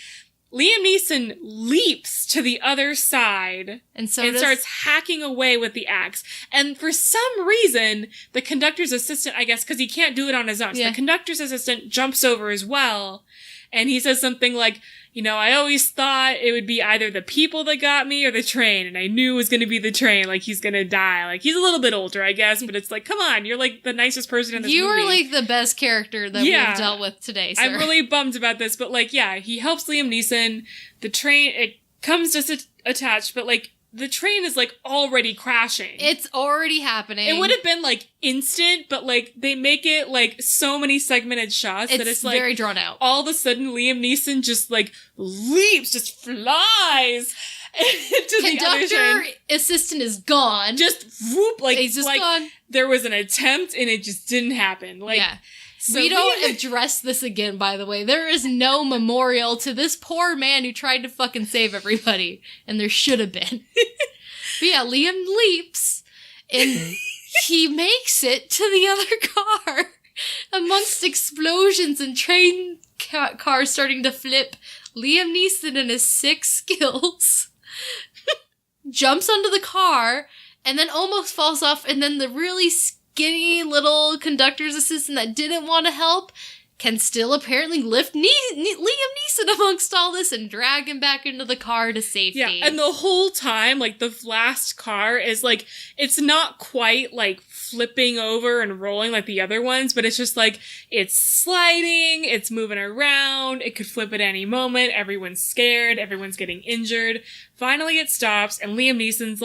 Liam Neeson leaps to the other side and starts hacking away with the axe. And for some reason, the conductor's assistant, I guess, because he can't do it on his own, so the conductor's assistant jumps over as well. And he says something like, I always thought it would be either the people that got me or the train. And I knew it was going to be the train. Like, he's going to die. Like, he's a little bit older, I guess. But it's like, come on, you're like the nicest person in this movie. You are like the best character that we've dealt with today, sir. I'm really bummed about this. But he helps Liam Neeson. The train, it comes attached, but the train is already crashing. It's already happening. It would have been instant, but they make it so many segmented shots that it's very drawn out. All of a sudden Liam Neeson just leaps, just flies to the other train. Conductor assistant is gone. Just whoop, he's just gone. There was an attempt and it just didn't happen. So we don't address this again, by the way. There is no memorial to this poor man who tried to fucking save everybody. And there should have been. But yeah, Liam leaps, and he makes it to the other car. Amongst explosions and train cars starting to flip, Liam Neeson and his sick skills jumps onto the car, and then almost falls off, and then the really skinny little conductor's assistant that didn't want to help can still apparently lift Liam Neeson amongst all this and drag him back into the car to safety. Yeah, and the whole time, the last car is, it's not quite, flipping over and rolling like the other ones, but it's just, it's sliding, it's moving around, it could flip at any moment, everyone's scared, everyone's getting injured. Finally it stops, and Liam Neeson's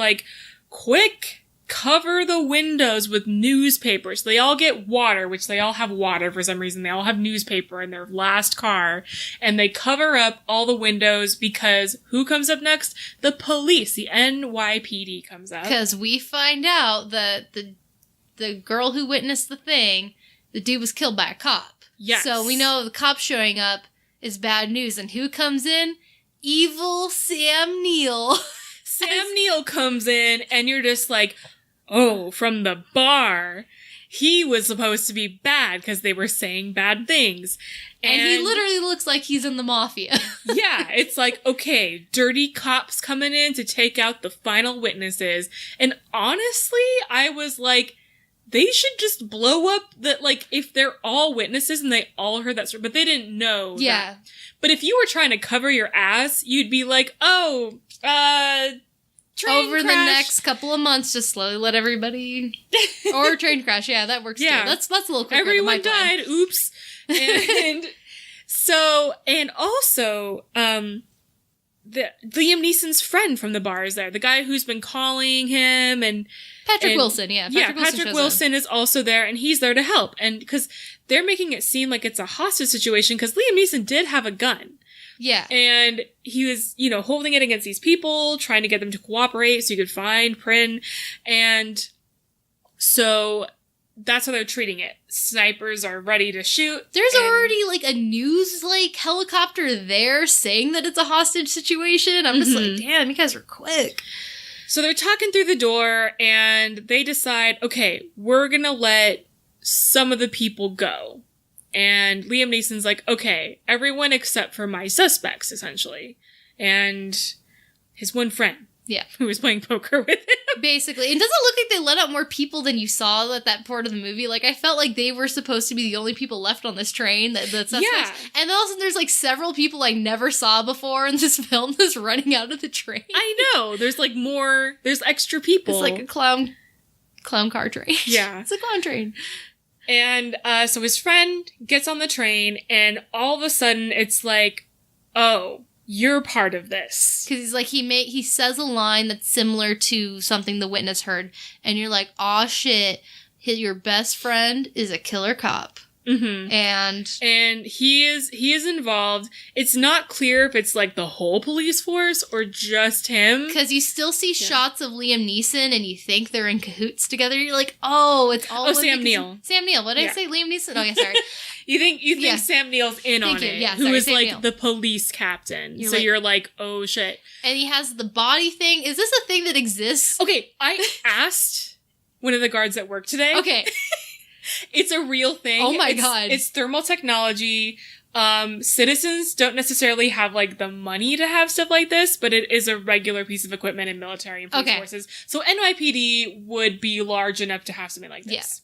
quick! Cover the windows with newspapers. They all get water, which they all have water for some reason. They all have newspaper in their last car. And they cover up all the windows because who comes up next? The police. The NYPD comes up. Because we find out that the girl who witnessed the thing, the dude was killed by a cop. Yes. So we know the cop showing up is bad news. And who comes in? Evil Sam Neill. Sam Neill comes in and you're just from the bar. He was supposed to be bad because they were saying bad things. And he literally looks like he's in the mafia. Yeah, it's okay, dirty cops coming in to take out the final witnesses. And honestly, I was they should just blow up that, if they're all witnesses and they all heard that story, but they didn't know. Yeah. That. But if you were trying to cover your ass, you'd be train over crash. The next couple of months, just slowly let everybody, or train crash. Yeah, that works too. That's a little quicker. Everyone died. Oops. And also, Liam Neeson's friend from the bar is there. The guy who's been calling him and Patrick Wilson. Yeah, Patrick Wilson is also there, and he's there to help. And because they're making it seem like it's a hostage situation, because Liam Neeson did have a gun. Yeah. And he was, holding it against these people, trying to get them to cooperate so he could find Prin. And so that's how they're treating it. Snipers are ready to shoot. There's already, a news, helicopter there saying that it's a hostage situation. I'm just damn, you guys are quick. So they're talking through the door, and they decide, okay, we're gonna let some of the people go. And Liam Neeson's okay, everyone except for my suspects, essentially. And his one friend. Yeah. Who was playing poker with him. Basically. It doesn't look like they let out more people than you saw at that part of the movie. I felt like they were supposed to be the only people left on this train. That's yeah. And also there's several people I never saw before in this film that's running out of the train. I know. There's there's extra people. It's a clown car train. Yeah. It's a clown train. And so his friend gets on the train, and all of a sudden it's oh, you're part of this. Because he's like, he says a line that's similar to something the witness heard, and you're like, aw shit, your best friend is a killer cop. Mm-hmm. And he is involved. It's not clear if it's like the whole police force or just him. Because you still see shots of Liam Neeson and you think they're in cahoots together. You're like, oh, it's all... Sam Neill. Sam Neill. What did I say? Liam Neeson? Oh, yeah, sorry. You think Sam Neill's in on it. Yeah, who is Sam like Neill. the police captain. You're like, oh shit. And he has the body thing. Is this a thing that exists? Okay, I asked one of the guards at work today. Okay. It's a real thing. Oh my God. It's thermal technology. Citizens don't necessarily have like the money to have stuff like this, but it is a regular piece of equipment in military and police forces. So NYPD would be large enough to have something like this.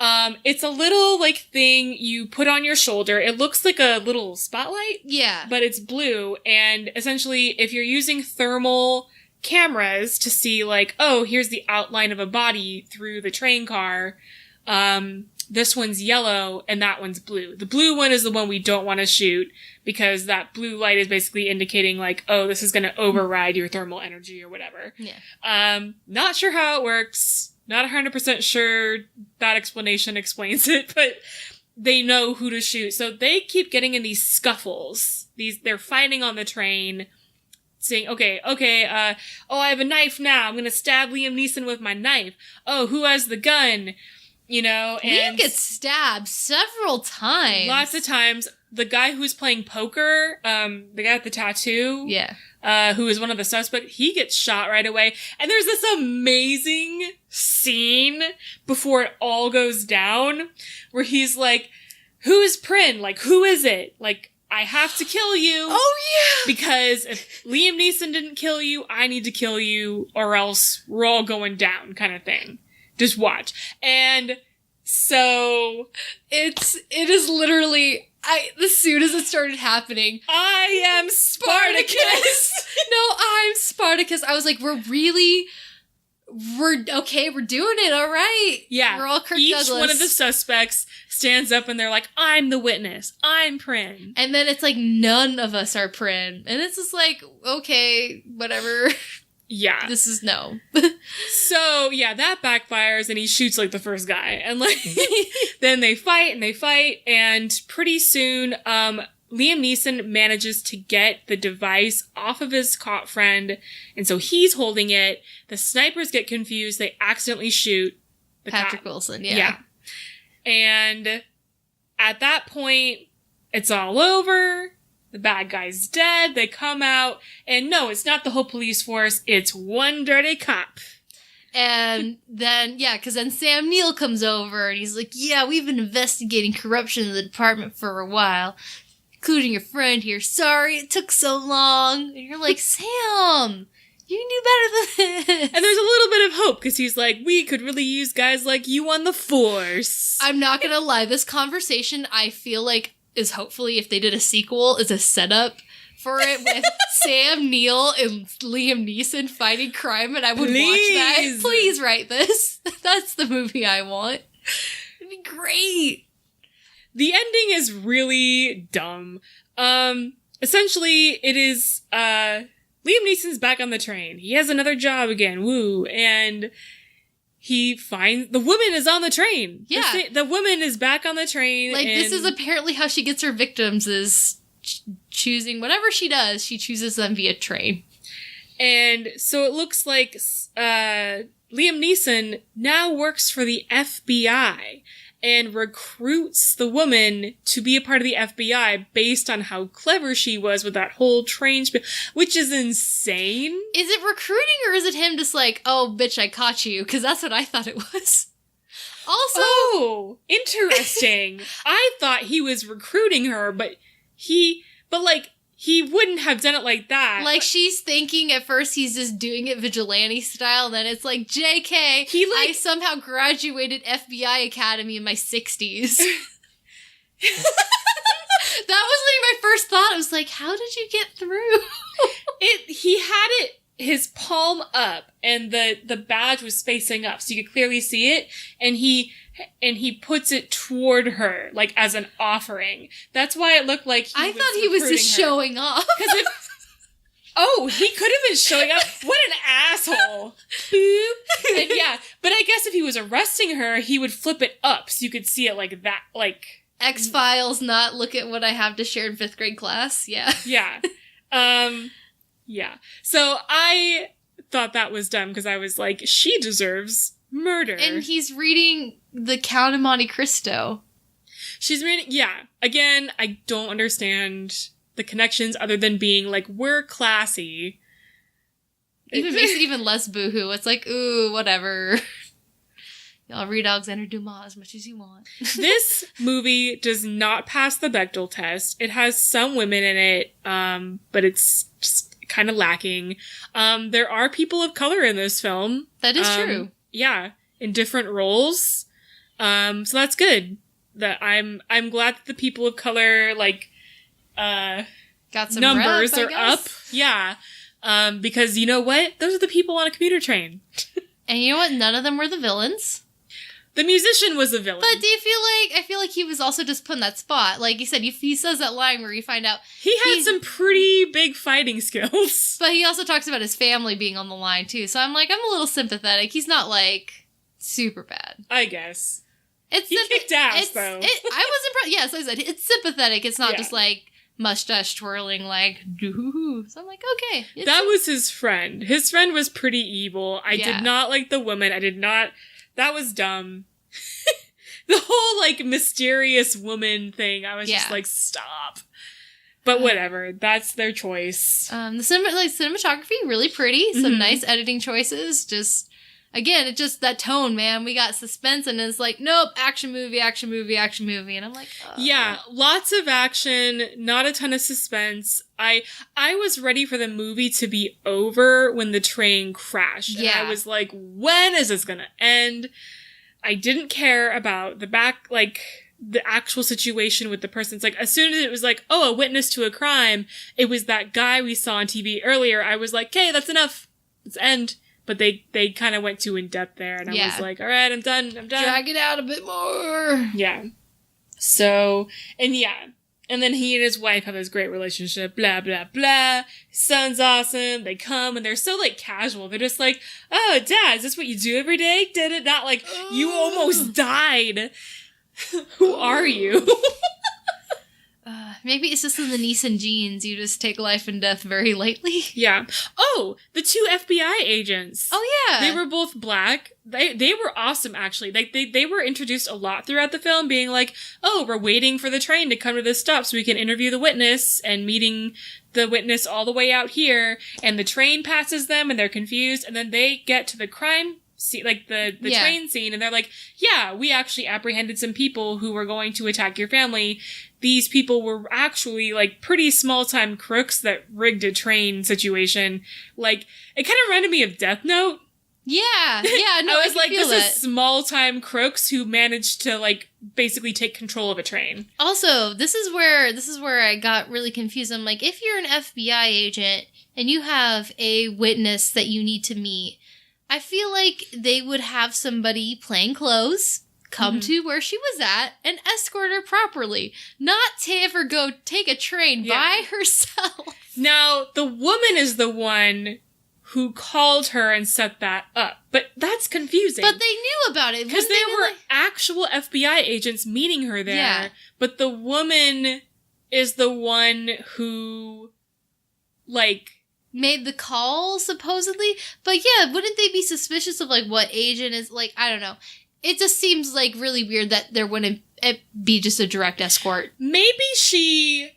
Yeah. It's a little like thing you put on your shoulder. It looks like a little spotlight. Yeah. But it's blue. And essentially, if you're using thermal cameras to see like, oh, here's the outline of a body through the train car, this one's yellow and that one's blue. The blue one is the one we don't want to shoot because that blue light is basically indicating like, oh, this is going to override your thermal energy or whatever. Yeah. Not sure how it works. Not 100% sure that explanation explains it, but they know who to shoot. So they keep getting in these scuffles. They're fighting on the train, saying, okay, I have a knife now. I'm going to stab Liam Neeson with my knife. Oh, who has the gun? You know, and Liam gets stabbed several times. Lots of times. The guy who's playing poker, the guy with the tattoo, who is one of the suspects, he gets shot right away. And there's this amazing scene before it all goes down where he's like, who is Prin? Like, who is it? Like, I have to kill you. Oh, yeah! Because if Liam Neeson didn't kill you, I need to kill you or else we're all going down kind of thing. Just watch. And so it is literally, as soon as it started happening, I am Spartacus. No, I'm Spartacus. I was like, we're doing it. All right. Yeah. We're all Kirk Each Douglas. one of the suspects stands up and they're like, I'm the witness. I'm Prin. And then it's like, none of us are Prin. And it's just like, okay, whatever. Yeah. This is no. So, yeah, that backfires and he shoots like the first guy. And like, then they fight, and pretty soon, Liam Neeson manages to get the device off of his cop friend. And so he's holding it. The snipers get confused. They accidentally shoot the Patrick cop. Wilson, yeah. And at that point, it's all over. The bad guy's dead. They come out. And no, it's not the whole police force. It's one dirty cop. And then, because then Sam Neill comes over and he's like, yeah, we've been investigating corruption in the department for a while, including your friend here. Sorry it took so long. And you're like, Sam, you knew better than this. And there's a little bit of hope because he's like, we could really use guys like you on the force. I'm not going to lie. This conversation, I feel like, is hopefully, if they did a sequel, is a setup for it with Sam Neill and Liam Neeson fighting crime, and I would watch that. Please write this. That's the movie I want. It'd be great. The ending is really dumb. Essentially, it is, Liam Neeson's back on the train. He has another job again. Woo. And he finds the woman is on the train. Yeah. The woman is back on the train. Like, this is apparently how she gets her victims, is choosing whatever she does, she chooses them via train. And so it looks like Liam Neeson now works for the FBI and recruits the woman to be a part of the FBI based on how clever she was with that whole train which is insane. Is it recruiting or is it him just like, oh, bitch, I caught you? Because that's what I thought it was. Also... Oh, interesting. I thought he was recruiting her, but he wouldn't have done it like that. Like, she's thinking at first he's just doing it vigilante style, and then it's like, JK, I somehow graduated FBI Academy in my 60s. That was like my first thought. I was like, how did you get through? He had his palm up, and the badge was facing up, so you could clearly see it, and he puts it toward her, like, as an offering. That's why it looked like I thought he was just showing off. Oh, he could have been showing up. What an asshole. Boop. And yeah, but I guess if he was arresting her, he would flip it up so you could see it like that, like... X-Files, not look at what I have to share in 5th grade class. Yeah. Yeah. Yeah. So I thought that was dumb because I was like, she deserves murder. And he's reading The Count of Monte Cristo. She's reading, yeah. Again, I don't understand the connections other than being like, we're classy. Even makes it even less boohoo. It's like, ooh, whatever. Y'all read Alexander Dumas as much as you want. This movie does not pass the Bechdel test. It has some women in it, but it's just kind of lacking. There are people of color in this film. That is true. Yeah, in different roles. So that's good. That I'm glad that the people of color, like, got some numbers rep, are up. Yeah. Because you know what? Those are the people on a commuter train. And you know what? None of them were the villains. The musician was a villain. But do you feel like, I feel like he was also just put in that spot. Like you said, he says that line where you find out. He had some pretty big fighting skills. But he also talks about his family being on the line too. So I'm like, I'm a little sympathetic. He's not like super bad. I guess. He kicked ass though. I was impressed. Yes, I said it's sympathetic. It's not just like mustache twirling like doo. So I'm like, okay. That was his friend. His friend was pretty evil. I did not like the woman. I did not. That was dumb. The whole, like, mysterious woman thing, I was just like, stop. But whatever. That's their choice. The cinematography, really pretty. Some nice editing choices. Just, again, it just, that tone, man. We got suspense and it's like, nope, action movie, action movie, action movie. And I'm like, yeah, lots of action, not a ton of suspense. I was ready for the movie to be over when the train crashed. And I was like, when is this gonna end? I didn't care about the actual situation with the person. It's like, as soon as it was like, oh, a witness to a crime, it was that guy we saw on TV earlier. I was like, okay, that's enough. Let's end. But they kind of went too in depth there. And I was like, all right, I'm done. Drag it out a bit more. Yeah. So, and yeah. And then he and his wife have this great relationship, blah, blah, blah. His son's awesome. They come and they're so, like, casual. They're just like, oh, Dad, is this what you do every day? Did it not, like, you almost died. Who are you? Maybe it's just in the Neeson genes. You just take life and death very lightly. Yeah. Oh, the 2 FBI agents. Oh, yeah. They were both black. They were awesome, actually. Like, they were introduced a lot throughout the film, being like, oh, we're waiting for the train to come to this stop so we can interview the witness, and meeting the witness all the way out here, and the train passes them, and they're confused, and then they get to the crime scene, like the train scene, and they're like, yeah, we actually apprehended some people who were going to attack your family. These people were actually, like, pretty small-time crooks that rigged a train situation. Like, it kind of reminded me of Death Note. Yeah, no, I was like, this is small-time crooks who managed to, like, basically take control of a train. Also, this is where I got really confused. I'm like, if you're an FBI agent and you have a witness that you need to meet, I feel like they would have somebody plain clothes come to where she was at and escort her properly. Not to ever go take a train by herself. Now, the woman is the one who called her and set that up. But that's confusing. But they knew about it. Because there were actual FBI agents meeting her there. Yeah. But the woman is the one who, like, made the call, supposedly. But yeah, wouldn't they be suspicious of, like, what agent is, like, I don't know. It just seems, like, really weird that there wouldn't be just a direct escort. Maybe she...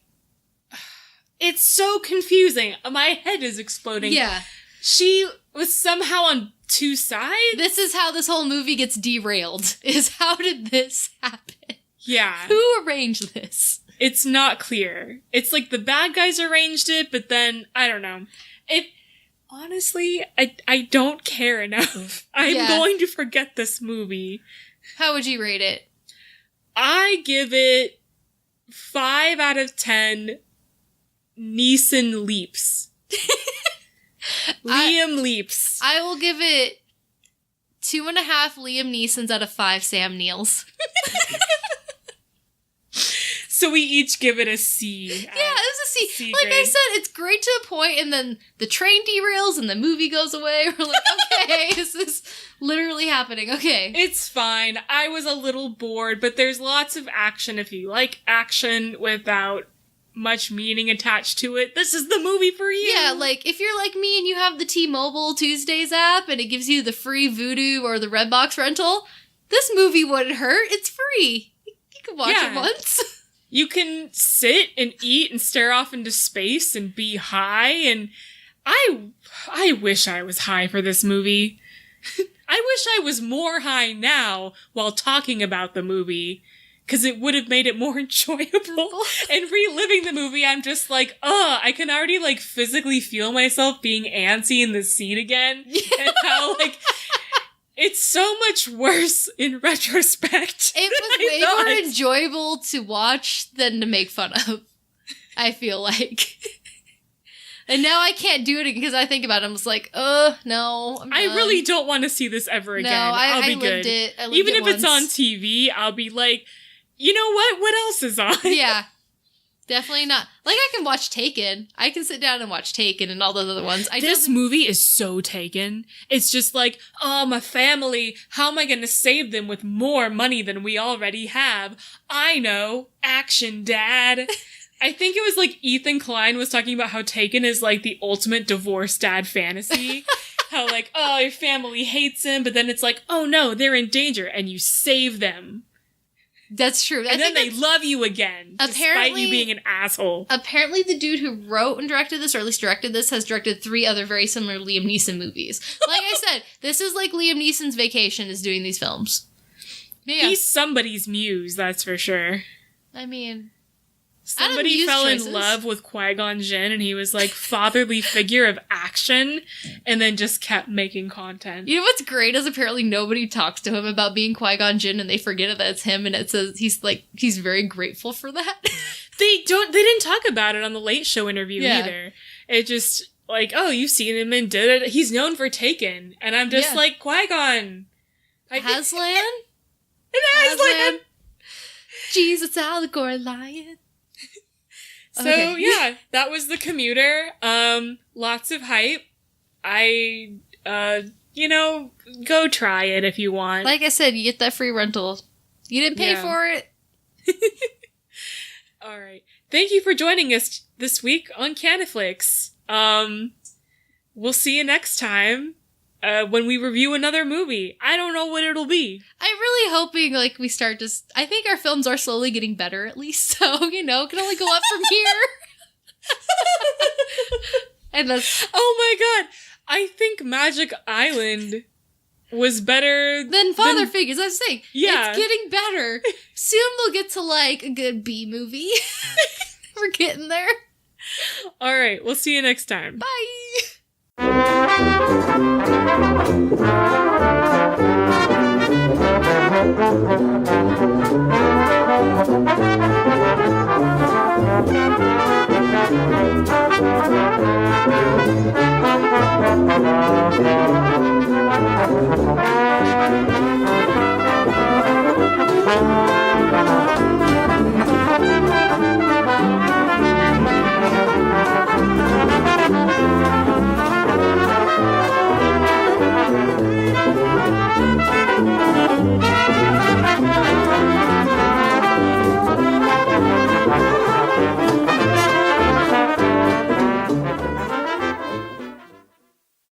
It's so confusing. My head is exploding. Yeah. She was somehow on 2 sides? This is how this whole movie gets derailed, is how did this happen? Yeah. Who arranged this? It's not clear. It's like the bad guys arranged it, but then, I don't know. Honestly, I don't care enough. I'm going to forget this movie. How would you rate it? I give it 5 out of 10 Neeson leaps. Liam leaps. I will give it 2.5 Liam Neesons out of 5 Sam Neils. So we each give it a C. Yeah, it was a C. C like grade. I said, it's great to a point, and then the train derails and the movie goes away. We're like, okay, is this literally happening? Okay. It's fine. I was a little bored, but there's lots of action if you like action without much meaning attached to it. This is the movie for you. Yeah, like, if you're like me and you have the T-Mobile Tuesdays app and it gives you the free Vudu or the Redbox rental, this movie wouldn't hurt. It's free. You can watch it once. You can sit and eat and stare off into space and be high, and I wish I was high for this movie. I wish I was more high now while talking about the movie, because it would have made it more enjoyable. And reliving the movie, I'm just like, I can already, like, physically feel myself being antsy in the seat again. Yeah. And how, like, it's so much worse in retrospect. It was way more enjoyable to watch than to make fun of, I feel like. And now I can't do it because I think about it. I'm just like, no. I really don't want to see this ever again. I'll be good. Even if it's on TV, I'll be like, you know what? What else is on? Yeah. Definitely not. Like, I can watch Taken. I can sit down and watch Taken and all those other ones. This movie is so Taken. It's just like, my family, how am I going to save them with more money than we already have? I know. Action, Dad. I think it was like Ethan Klein was talking about how Taken is like the ultimate divorced dad fantasy. How like, your family hates him, but then it's like, oh no, they're in danger, and you save them. That's true. And then they love you again, despite you being an asshole. Apparently the dude who wrote and directed this, or at least directed this, has directed 3 other very similar Liam Neeson movies. Like I said, this is like Liam Neeson's vacation is doing these films. Yeah. He's somebody's muse, that's for sure. I mean... Somebody fell in love with Qui-Gon Jinn, and he was like fatherly figure of action, and then just kept making content. You know what's great is apparently nobody talks to him about being Qui-Gon Jinn, and they forget that it's him, and it says he's very grateful for that. They didn't talk about it on the Late Show interview either. It just like, you've seen him and did it. He's known for Taken, and I'm just like, Qui-Gon. Aslan? Aslan. Jesus, Allegory Lion. So, yeah, that was the Commuter. Lots of hype. Go try it if you want. Like I said, you get that free rental. You didn't pay for it. All right. Thank you for joining us this week on Canna-Flix. We'll see you next time. When we review another movie. I don't know what it'll be. I'm really hoping, like, we start to... I think our films are slowly getting better, at least. So, it can only go up from here. And that's... Oh my god! I think Magic Island was better than Father Figures. I was saying, yeah. It's getting better. Soon we'll get to, like, a good B movie. We're getting there. Alright, we'll see you next time. Bye! Thank you.